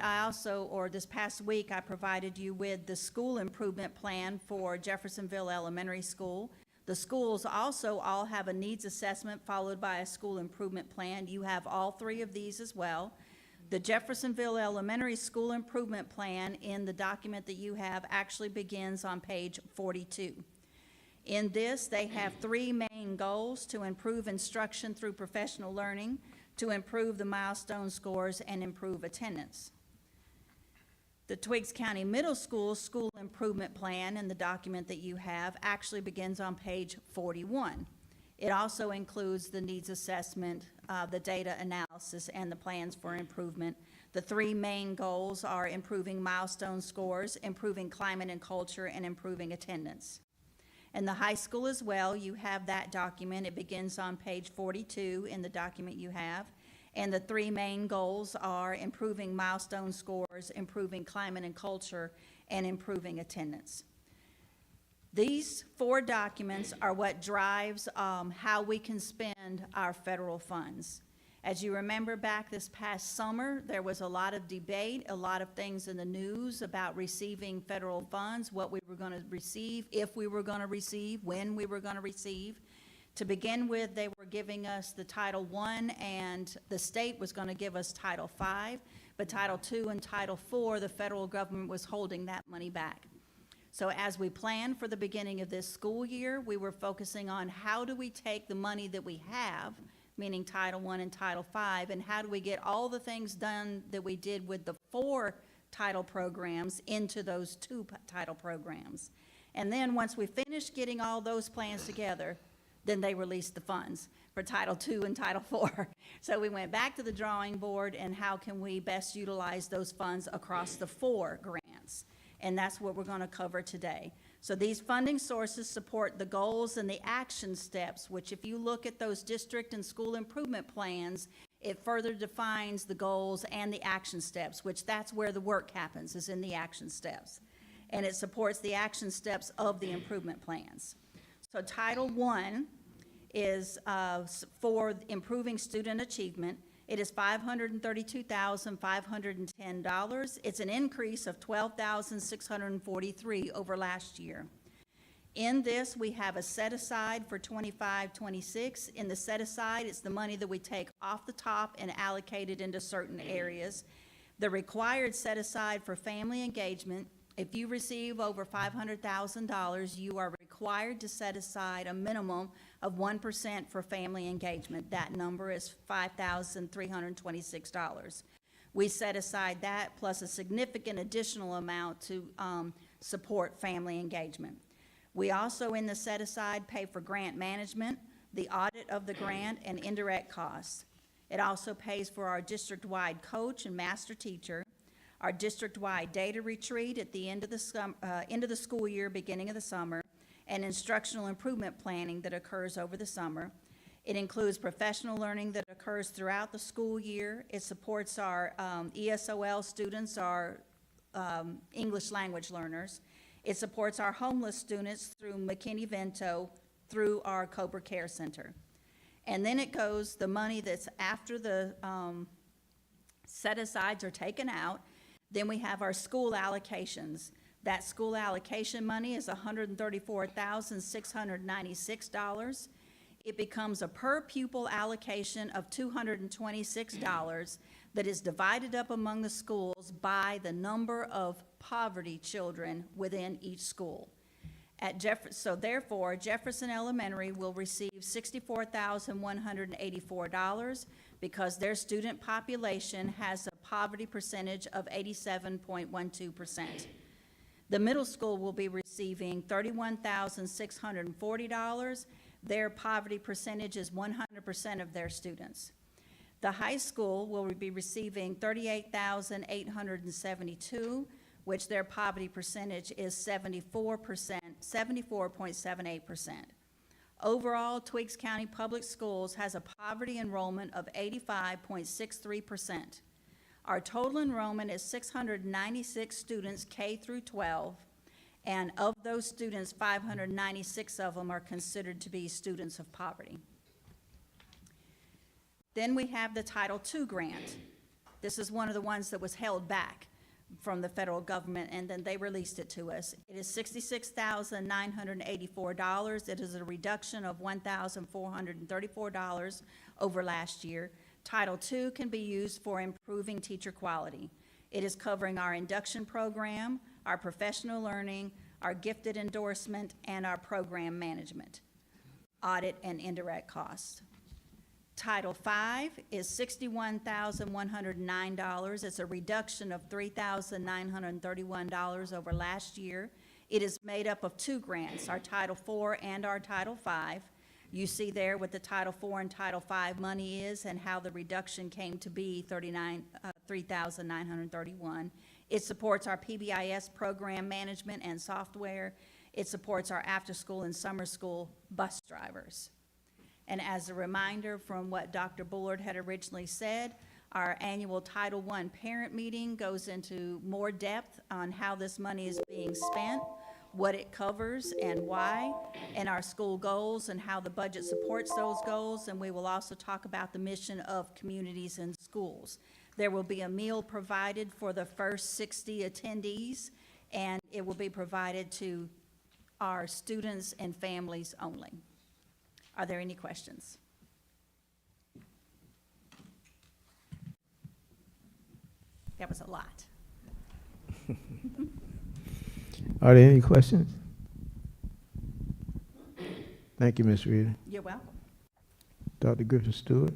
this past week, I provided you with the school improvement plan for Jeffersonville Elementary School. The schools also all have a needs assessment followed by a school improvement plan. You have all three of these as well. The Jeffersonville Elementary School Improvement Plan in the document that you have actually begins on page 42. In this, they have three main main goals: to improve instruction through professional learning, to improve the milestone scores, and improve attendance. The Twiggs County Middle School School Improvement Plan in the document that you have actually begins on page 41. It also includes the needs assessment, the data analysis, and the plans for improvement. The three main goals are improving milestone scores, improving climate and culture, and improving attendance. In the high school as well, you have that document. It begins on page 42 in the document you have. And the three main goals are improving milestone scores, improving climate and culture, and improving attendance. These four documents are what drives how we can spend our federal funds. As you remember back this past summer, there was a lot of debate, a lot of things in the news about receiving federal funds, what we were going to receive, if we were going to receive, when we were going to receive. To begin with, they were giving us the Title I, and the state was going to give us Title V, but Title II and Title IV, the federal government was holding that money back. So as we planned for the beginning of this school year, we were focusing on how do we take the money that we have, meaning Title I and Title V, and how do we get all the things done that we did with the 4 title programs into those 2 title programs. And then once we finished getting all those plans together, then they released the funds for Title II and Title IV. So we went back to the drawing board and how can we best utilize those funds across the 4 grants? And that's what we're going to cover today. So these funding sources support the goals and the action steps, which if you look at those district and school improvement plans, it further defines the goals and the action steps, which that's where the work happens, is in the action steps. And it supports the action steps of the improvement plans. So Title I is for improving student achievement. It is $532,510. It's an increase of $12,643 over last year. In this, we have a set-aside for 25-26. In the set-aside, it's the money that we take off the top and allocate it into certain areas. The required set-aside for family engagement, if you receive over $500,000, you are required to set aside a minimum of 1% for family engagement. That number is $5,326. We set aside that plus a significant additional amount to support family engagement. We also, in the set-aside, pay for grant management, the audit of the grant, and indirect costs. It also pays for our district-wide coach and master teacher, our district-wide data retreat at the end of the school year, beginning of the summer, and instructional improvement planning that occurs over the summer. It includes professional learning that occurs throughout the school year. It supports our ESOL students, our English language learners. It supports our homeless students through McKinney-Vento through our Cobra Care Center. And then it goes, the money that's after the set-asides are taken out, then we have our school allocations. That school allocation money is $134,696. It becomes a per pupil allocation of $226 that is divided up among the schools by the number of poverty children within each school. So therefore, Jefferson Elementary will receive $64,184 because their student population has a poverty percentage of 87.12%. The middle school will be receiving $31,640. Their poverty percentage is 100% of their students. The high school will be receiving $38,872, which their poverty percentage is 74.78%. Overall, Twiggs County Public Schools has a poverty enrollment of 85.63%. Our total enrollment is 696 students K through 12, and of those students, 596 of them are considered to be students of poverty. Then we have the Title II grant. This is one of the ones that was held back from the federal government, and then they released it to us. It is $66,984. It is a reduction of $1,434 over last year. Title II can be used for improving teacher quality. It is covering our induction program, our professional learning, our gifted endorsement, and our program management. audit, and indirect costs. Title V is $61,109. It's a reduction of $3,931 over last year. It is made up of two grants, our Title IV and our Title V. You see there what the Title IV and Title V money is and how the reduction came to be $3,931. It supports our PBIS program management and software. It supports our after-school and summer school bus drivers. And as a reminder from what Dr. Bullard had originally said, our annual Title I parent meeting goes into more depth on how this money is being spent, what it covers and why, and our school goals and how the budget supports those goals. And we will also talk about the mission of communities and schools. There will be a meal provided for the first 60 attendees, and it will be provided to our students and families only. Are there any questions? That was a lot. Are there any questions? Thank you, Ms. Reeder. You're welcome. Dr. Griffin Stewart.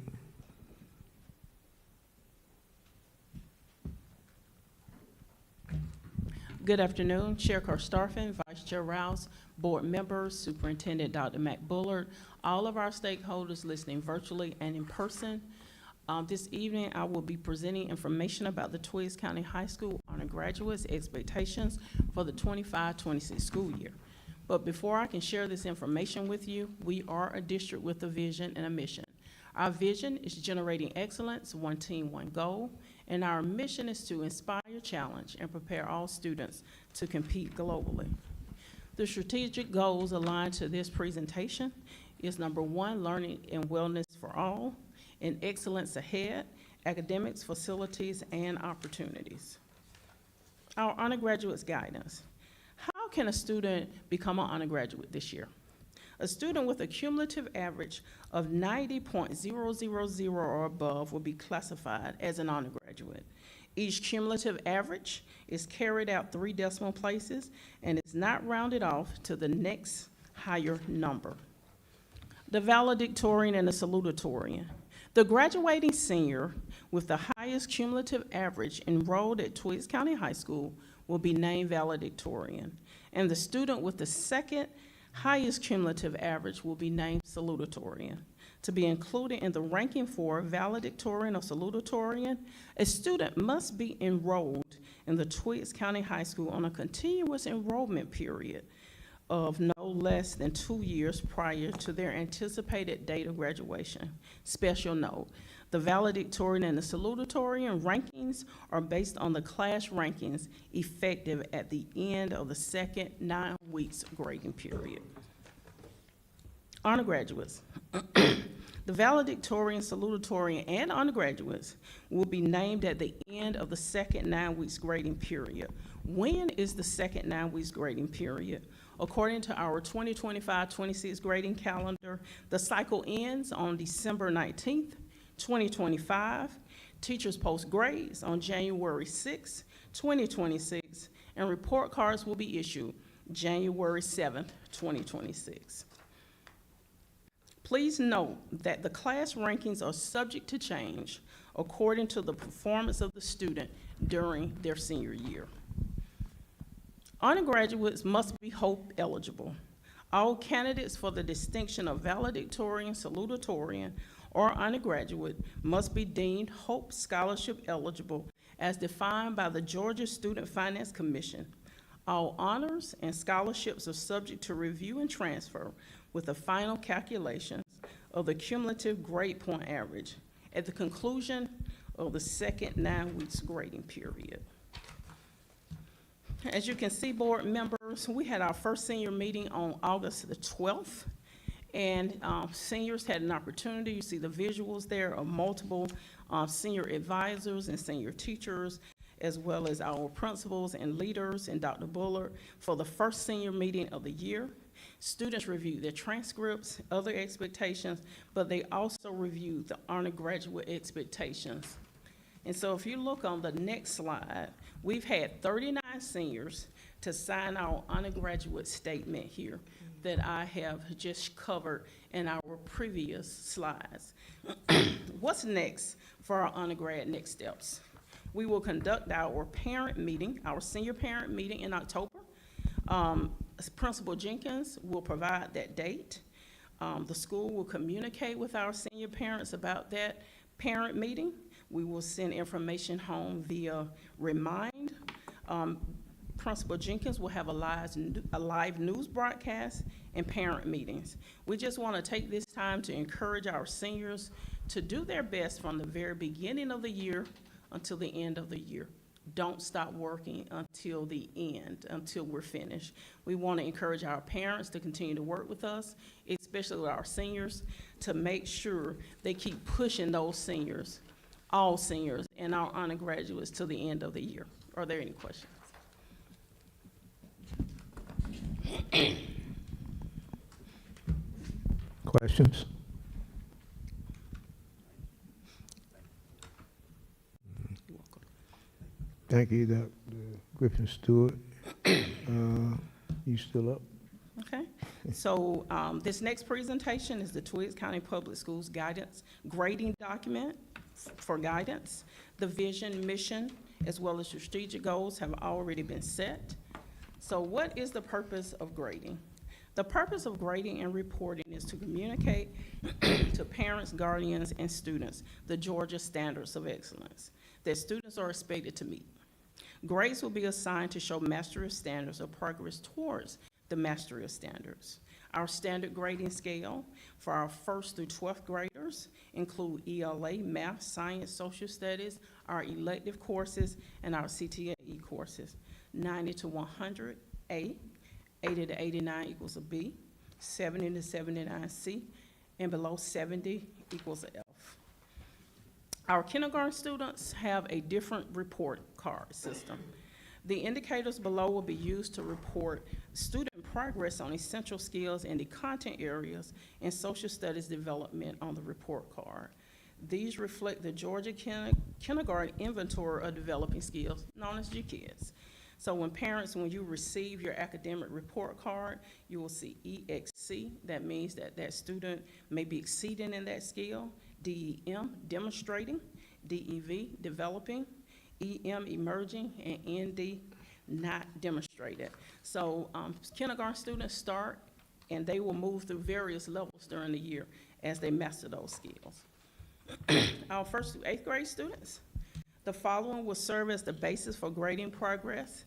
Good afternoon, Chair Karstoffen, Vice Chair Rouse, board members, Superintendent Dr. Mac Bullard, all of our stakeholders listening virtually and in person. This evening, I will be presenting information about the Twiggs County High School undergraduates' expectations for the 25-26 school year. But before I can share this information with you, we are a district with a vision and a mission. Our vision is generating excellence, one team, one goal, and our mission is to inspire, challenge, and prepare all students to compete globally. The strategic goals aligned to this presentation is number one, learning and wellness for all, and excellence ahead, academics, facilities, and opportunities. Our undergraduates guidance. How can a student become an undergraduate this year? A student with a cumulative average of 90.000 or above will be classified as an undergraduate. Each cumulative average is carried out 3 decimal places and is not rounded off to the next higher number. The valedictorian and the salutatorian. The graduating senior with the highest cumulative average enrolled at Twiggs County High School will be named valedictorian, and the student with the second highest cumulative average will be named salutatorian. To be included in the ranking for valedictorian or salutatorian, a student must be enrolled in the Twiggs County High School on a continuous enrollment period of no less than 2 years prior to their anticipated date of graduation. Special note, the valedictorian and the salutatorian rankings are based on the class rankings effective at the end of the second 9 weeks grading period. Undergraduates. The valedictorian, salutatorian, and undergraduates will be named at the end of the second 9 weeks grading period. When is the second 9 weeks grading period? According to our 2025-26 grading calendar, the cycle ends on December 19th, 2025. Teachers post grades on January 6th, 2026, and report cards will be issued January 7th, 2026. Please note that the class rankings are subject to change according to the performance of the student during their senior year. Undergraduates must be Hope eligible. All candidates for the distinction of valedictorian, salutatorian, or undergraduate must be deemed Hope Scholarship eligible as defined by the Georgia Student Finance Commission. All honors and scholarships are subject to review and transfer with the final calculations of the cumulative grade point average at the conclusion of the second 9 weeks grading period. As you can see, board members, we had our first senior meeting on August the 12th, and seniors had an opportunity. You see the visuals there of multiple senior advisors and senior teachers, as well as our principals and leaders and Dr. Bullard for the first senior meeting of the year. Students reviewed their transcripts, other expectations, but they also reviewed the undergraduate expectations. And so if you look on the next slide, we've had 39 seniors to sign our undergraduate statement here. that I have just covered in our previous slides. What's next for our undergrad next steps? We will conduct our parent meeting, our senior parent meeting in October. Principal Jenkins will provide that date. The school will communicate with our senior parents about that parent meeting. We will send information home via Remind. Principal Jenkins will have a live news broadcast and parent meetings. We just want to take this time to encourage our seniors to do their best from the very beginning of the year until the end of the year. Don't stop working until the end, until we're finished. We want to encourage our parents to continue to work with us, especially with our seniors, to make sure they keep pushing those seniors, all seniors, and our undergraduates to the end of the year. Are there any questions? Questions? Thank you, Dr. Griffin Stewart. You still up? Okay, so this next presentation is the Twiggs County Public Schools guidance grading document for guidance. The vision, mission, as well as strategic goals have already been set. So what is the purpose of grading? The purpose of grading and reporting is to communicate to parents, guardians, and students the Georgia standards of excellence that students are expected to meet. Grades will be assigned to show mastery of standards or progress towards the mastery of standards. Our standard grading scale for our 1st through 12th graders include ELA, math, science, social studies, our elective courses, and our CTAE courses. 90 to 100, A, 80 to 89 equals a B, 70 to 79, C, and below 70 equals a F. Our kindergarten students have a different report card system. The indicators below will be used to report student progress on essential skills in the content areas and social studies development on the report card. These reflect the Georgia Kindergarten Inventory of Developing Skills, known as GKIDS. So when you receive your academic report card, you will see EXC. That means that that student may be exceeding in that skill. DEM, demonstrating. DEV, developing. EM, emerging. And ND, not demonstrated. So kindergarten students start, and they will move through various levels during the year as they master those skills. Our 1st through 8th grade students, the following will serve as the basis for grading progress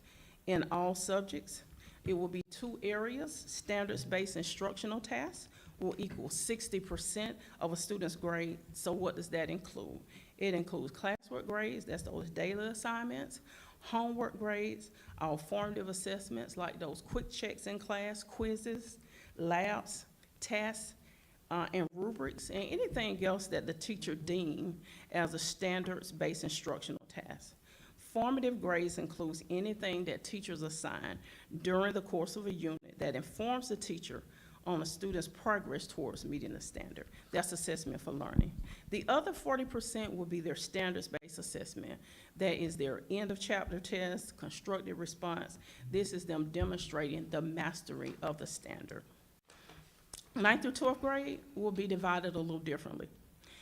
in all subjects. It will be 2 areas. Standards-based instructional tasks will equal 60% of a student's grade. So what does that include? It includes classwork grades, that's those daily assignments, homework grades, our formative assessments like those quick checks in class, quizzes, labs, tests, and rubrics, and anything else that the teacher deemed as a standards-based instructional task. Formative grades includes anything that teachers assign during the course of a unit that informs the teacher on a student's progress towards meeting the standard. That's assessment for learning. The other 40% will be their standards-based assessment. That is their end of chapter test, constructive response. This is them demonstrating the mastery of the standard. 9th through 12th grade will be divided a little differently.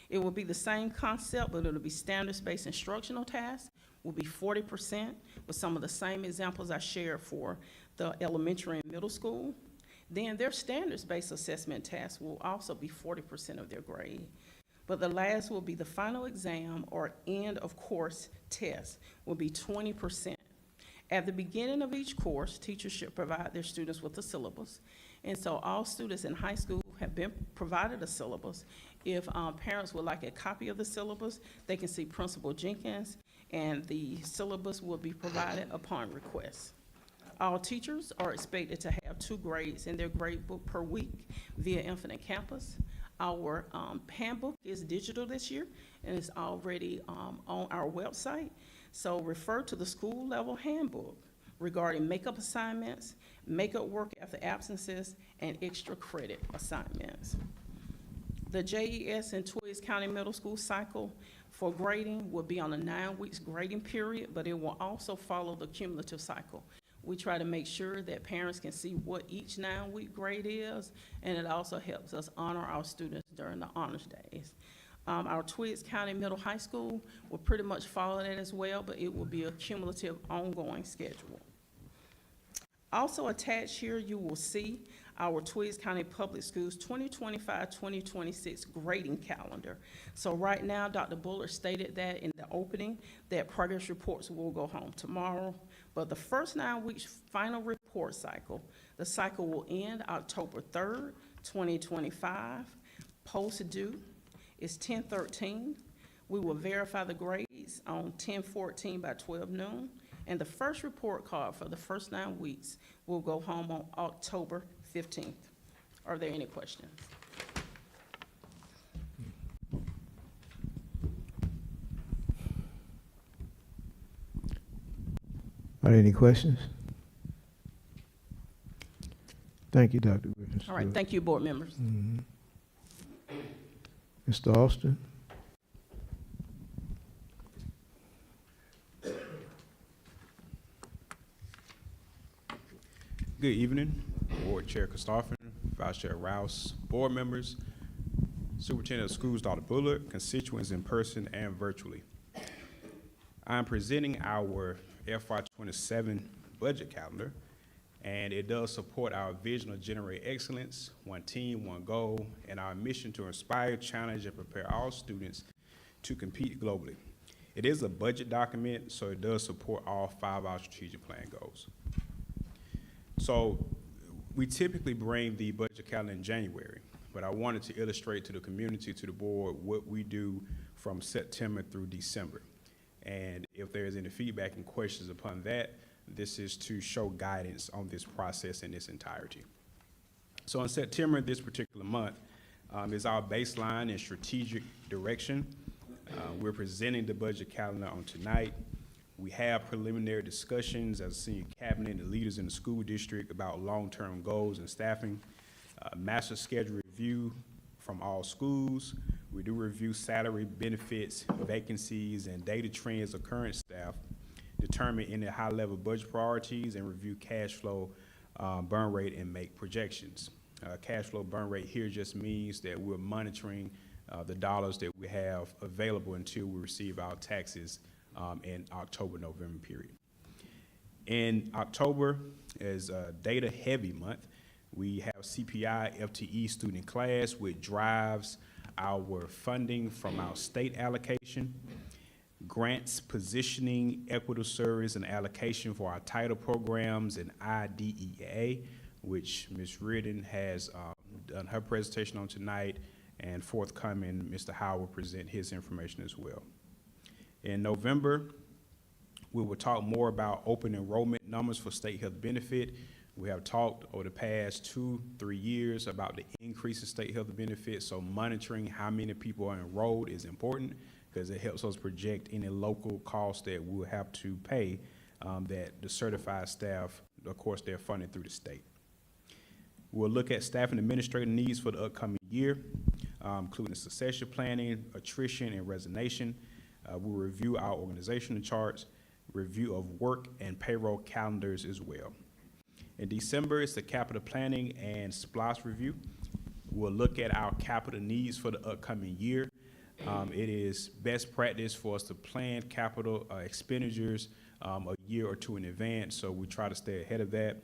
It will be the same concept, but it'll be standards-based instructional tasks, will be 40%, with some of the same examples I shared for the elementary and middle school. Then their standards-based assessment tasks will also be 40% of their grade. But the last will be the final exam or end of course test will be 20%. At the beginning of each course, teachers should provide their students with a syllabus. And so all students in high school have been provided a syllabus. If parents would like a copy of the syllabus, they can see Principal Jenkins, and the syllabus will be provided upon request. All teachers are expected to have 2 grades in their grade book per week via Infinite Campus. Our handbook is digital this year, and it's already on our website. So refer to the school level handbook regarding makeup assignments, makeup work after absences, and extra credit assignments. The JES and Twiggs County Middle School cycle for grading will be on a 9 weeks grading period, but it will also follow the cumulative cycle. We try to make sure that parents can see what each 9-week grade is, and it also helps us honor our students during the honors days. Our Twiggs County Middle High School will pretty much follow that as well, but it will be a cumulative ongoing schedule. Also attached here, you will see our Twiggs County Public Schools 2025-2026 grading calendar. So right now, Dr. Bullard stated that in the opening, that progress reports will go home tomorrow. But the first 9 weeks final report cycle, the cycle will end October 3rd, 2025. Post due is 10/13. We will verify the grades on 10/14 by 12 noon. And the first report card for the first 9 weeks will go home on October 15th. Are there any questions? Are there any questions? Thank you, Dr. Griffin. All right, thank you, board members. Mr. Austin? Good evening, Board Chair Christopher, Vice Chair Rouse, board members, Superintendent of Schools Dr. Bullard, constituents in person and virtually. I'm presenting our FY27 budget calendar, and it does support our vision of generate excellence, one team, one goal, and our mission to inspire, challenge, and prepare all students to compete globally. It is a budget document, so it does support all 5 of our strategic plan goals. So we typically bring the budget calendar in January, but I wanted to illustrate to the community, to the board, what we do from September through December. And if there's any feedback and questions upon that, this is to show guidance on this process in its entirety. So in September, this particular month, is our baseline and strategic direction. We're presenting the budget calendar on tonight. We have preliminary discussions as a senior cabinet and the leaders in the school district about long-term goals and staffing. Master schedule review from all schools. We do review salary, benefits, vacancies, and data trends of current staff, determine any high-level budget priorities, and review cash flow burn rate and make projections. Cash flow burn rate here just means that we're monitoring the dollars that we have available until we receive our taxes in October-November period. In October is a data-heavy month. We have CPI FTE student class, which drives our funding from our state allocation, grants, positioning, equitable service, and allocation for our title programs and IDEA, which Ms. Reardon has done her presentation on tonight, and forthcoming, Mr. Howard will present his information as well. In November, we will talk more about open enrollment numbers for state health benefit. We have talked over the past 2-3 years about the increase in state health benefits, so monitoring how many people are enrolled is important because it helps us project any local costs that we'll have to pay that the certified staff, of course, they're funded through the state. We'll look at staff and administrative needs for the upcoming year, including succession planning, attrition, and resignation. We'll review our organizational charts, review of work and payroll calendars as well. In December, it's the capital planning and SPLOST review. We'll look at our capital needs for the upcoming year. It is best practice for us to plan capital expenditures a year or two in advance, so we try to stay ahead of that.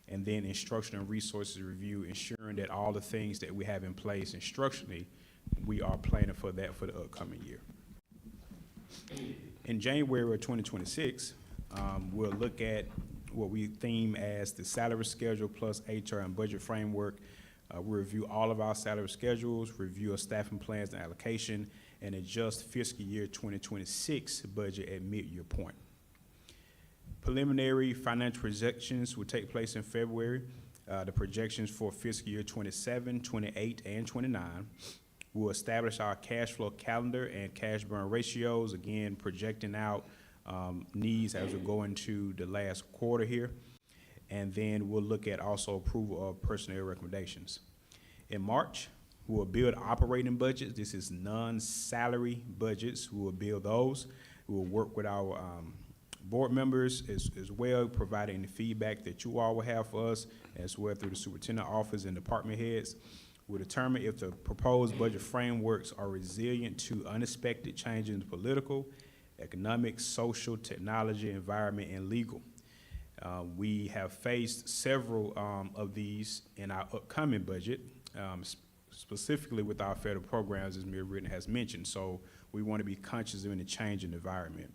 And then instructional and resources review, ensuring that all the things that we have in place instructionally, we are planning for that for the upcoming year. In January of 2026, we'll look at what we theme as the salary schedule plus HR and budget framework. We'll review all of our salary schedules, review our staffing plans and allocation, and adjust fiscal year 2026 budget at mid-year point. Preliminary financial projections will take place in February. The projections for fiscal year 27, 28, and 29. We'll establish our cash flow calendar and cash burn ratios, again, projecting out needs as we go into the last quarter here. And then we'll look at also approval of personnel recommendations. In March, we'll build operating budgets. This is non-salary budgets. We'll build those. We'll work with our board members as well, providing the feedback that you all will have for us, as well through the superintendent office and department heads, will determine if the proposed budget frameworks are resilient to unexpected changes in political, economic, social, technology, environment, and legal. We have faced several of these in our upcoming budget, specifically with our federal programs, as Mayor Britton has mentioned. So we want to be conscious of any change in the environment.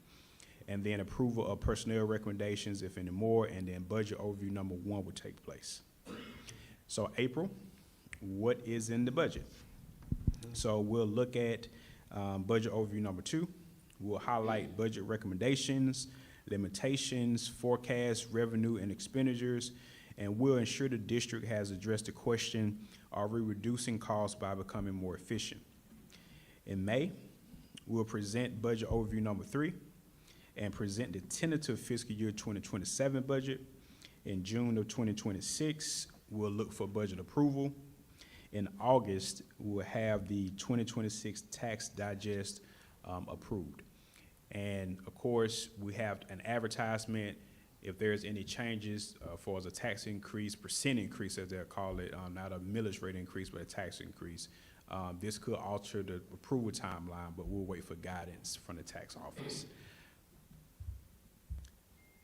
And then approval of personnel recommendations, if any more, and then budget overview number 1 would take place. So April, what is in the budget? So we'll look at budget overview number 2. We'll highlight budget recommendations, limitations, forecasts, revenue, and expenditures, and we'll ensure the district has addressed the question, are we reducing costs by becoming more efficient? In May, we'll present budget overview number 3 and present the tentative fiscal year 2027 budget. In June of 2026, we'll look for budget approval. In August, we'll have the 2026 tax digest approved. And of course, we have an advertisement if there's any changes for as a tax increase, percent increase as they'll call it, not a millage rate increase, but a tax increase. This could alter the approval timeline, but we'll wait for guidance from the tax office.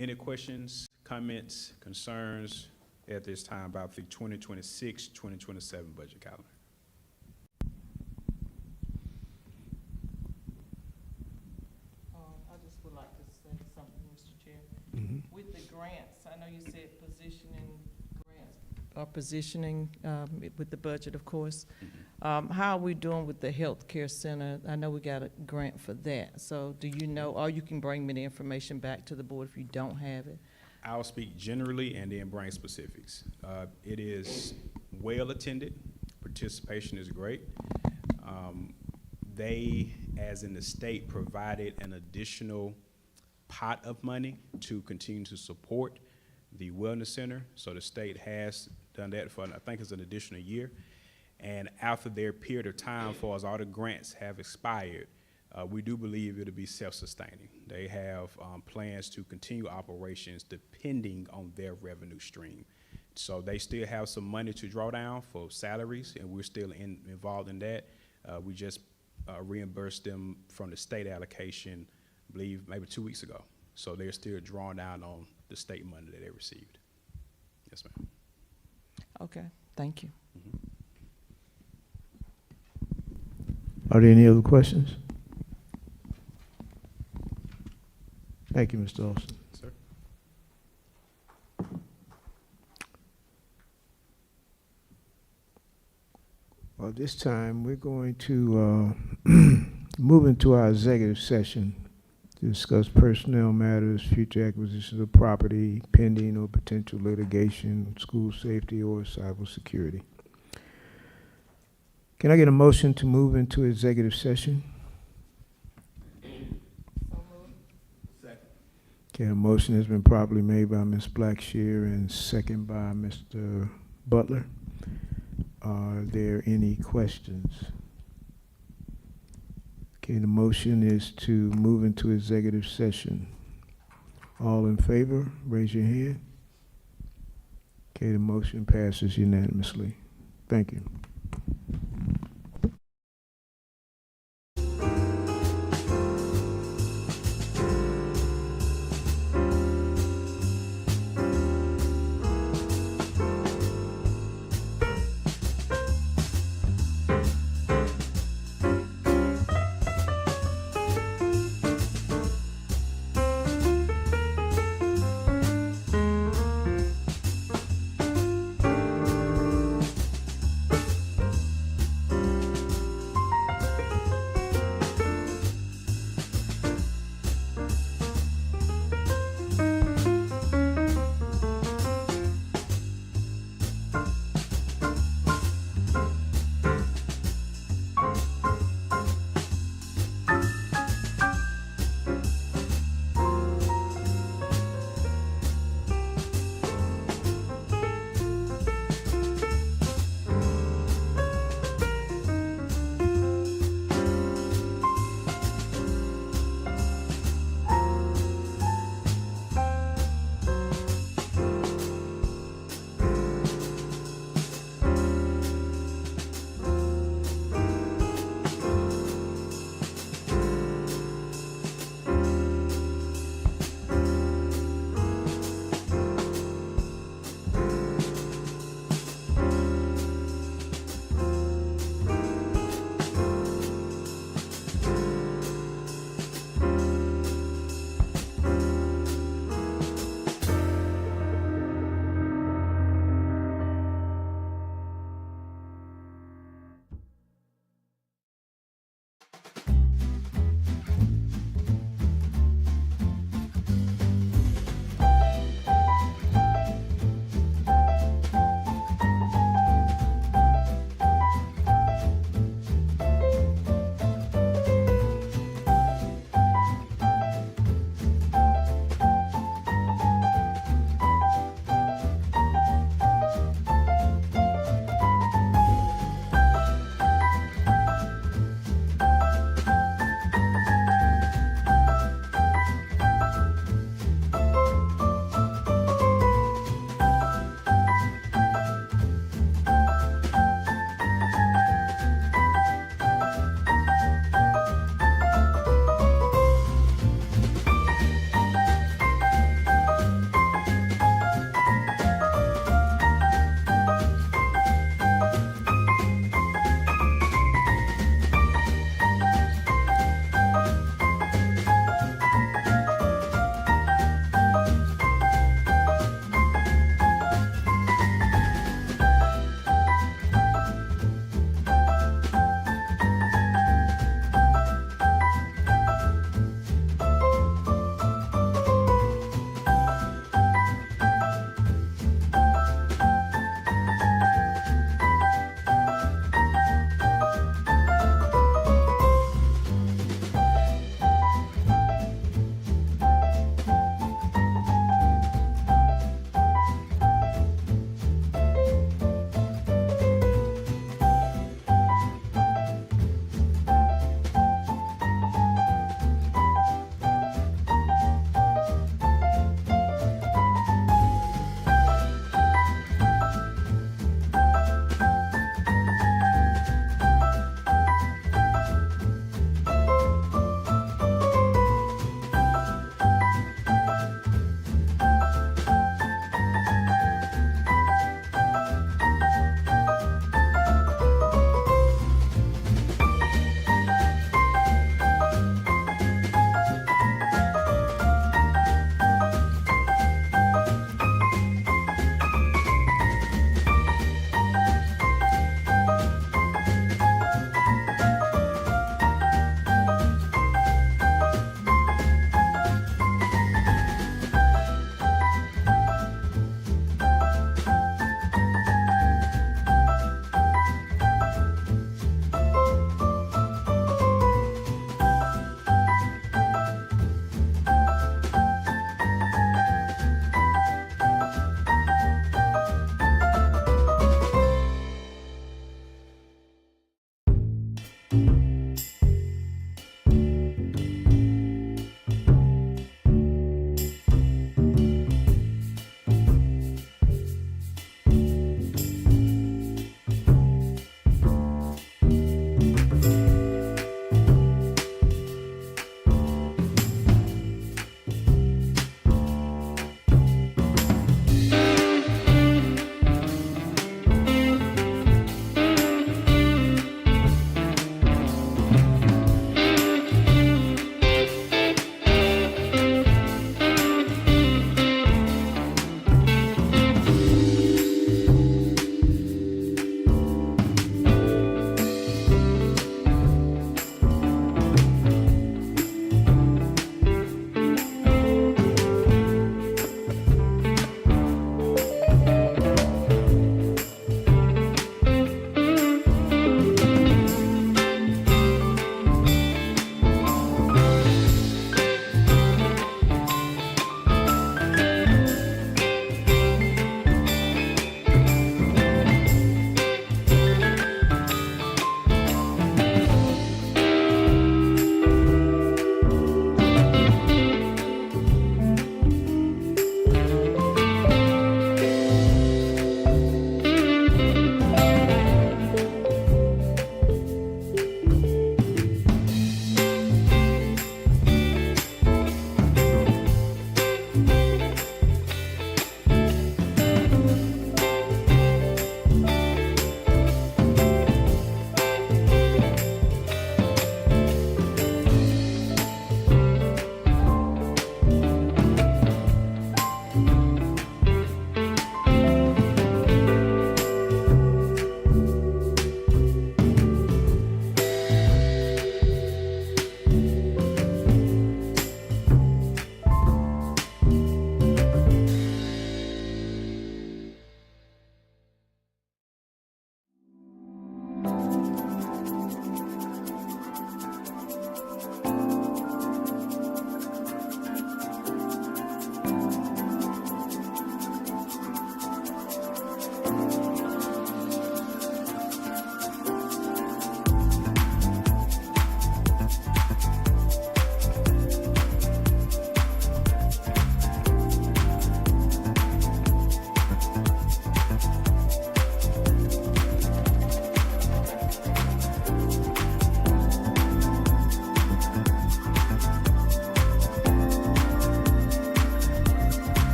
Any questions, comments, concerns at this time about the 2026-2027 budget calendar? I just would like to say something, Mr. Chair. Mm-hmm. With the grants, I know you said positioning grants, or positioning with the budget, of course. How are we doing with the healthcare center? I know we got a grant for that. So do you know, or you can bring me the information back to the board if you don't have it? I'll speak generally and then bring specifics. It is well attended. Participation is great. They, as in the state, provided an additional pot of money to continue to support the wellness center. So the state has done that for, I think it's an additional year. And after their period of time, for as all the grants have expired, we do believe it'll be self-sustaining. They have plans to continue operations depending on their revenue stream. So they still have some money to draw down for salaries, and we're still involved in that. We just reimbursed them from the state allocation, I believe maybe 2 weeks ago. So they're still drawing down on the state money that they received. Yes, ma'am. Okay, thank you. Are there any other questions? Thank you, Mr. Olson. Sir. Well, this time we're going to move into our executive session to discuss personnel matters, future acquisitions of property, pending or potential litigation, school safety, or cybersecurity. Can I get a motion to move into executive session? Okay, a motion has been properly made by Ms. Blackshear and second by Mr. Butler. Are there any questions? Okay, the motion is to move into executive session. All in favor, raise your hand. Okay, the motion passes unanimously. Thank you.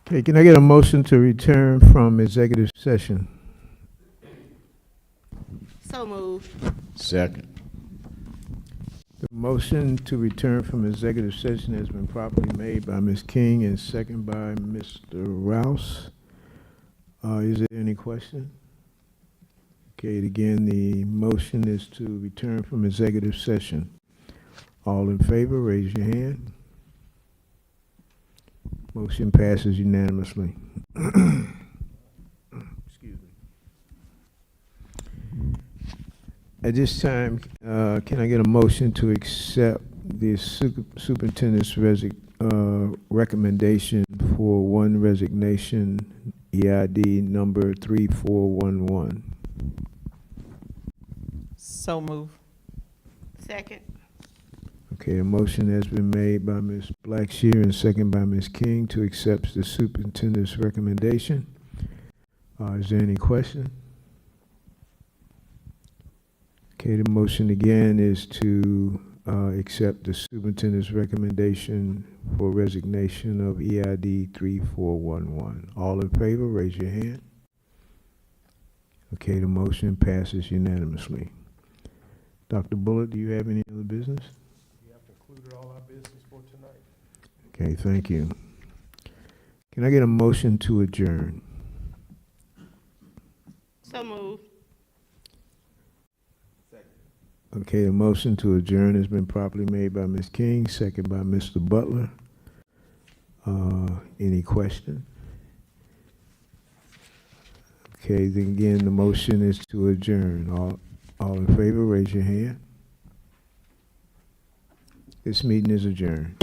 Okay, can I get a motion to return from executive session? So moved. Second. The motion to return from executive session has been properly made by Ms. King and second by Mr. Rouse. Is there any question? Okay, again, the motion is to return from executive session. All in favor, raise your hand. Motion passes unanimously. Excuse me. At this time, can I get a motion to accept the superintendent's recommendation for one resignation, EID number 3411? So move. Second. Okay, a motion has been made by Ms. Blackshear and second by Ms. King to accept the superintendent's recommendation. Is there any question? Okay, the motion again is to accept the superintendent's recommendation for resignation of EID 3411. All in favor, raise your hand. Okay, the motion passes unanimously. Dr. Bullitt, do you have any other business? We have concluded all our business for tonight. Okay, thank you. Can I get a motion to adjourn? So moved. Okay, a motion to adjourn has been properly made by Ms. King, second by Mr. Butler. Any question? Okay, then again, the motion is to adjourn. All in favor, raise your hand. This meeting is adjourned.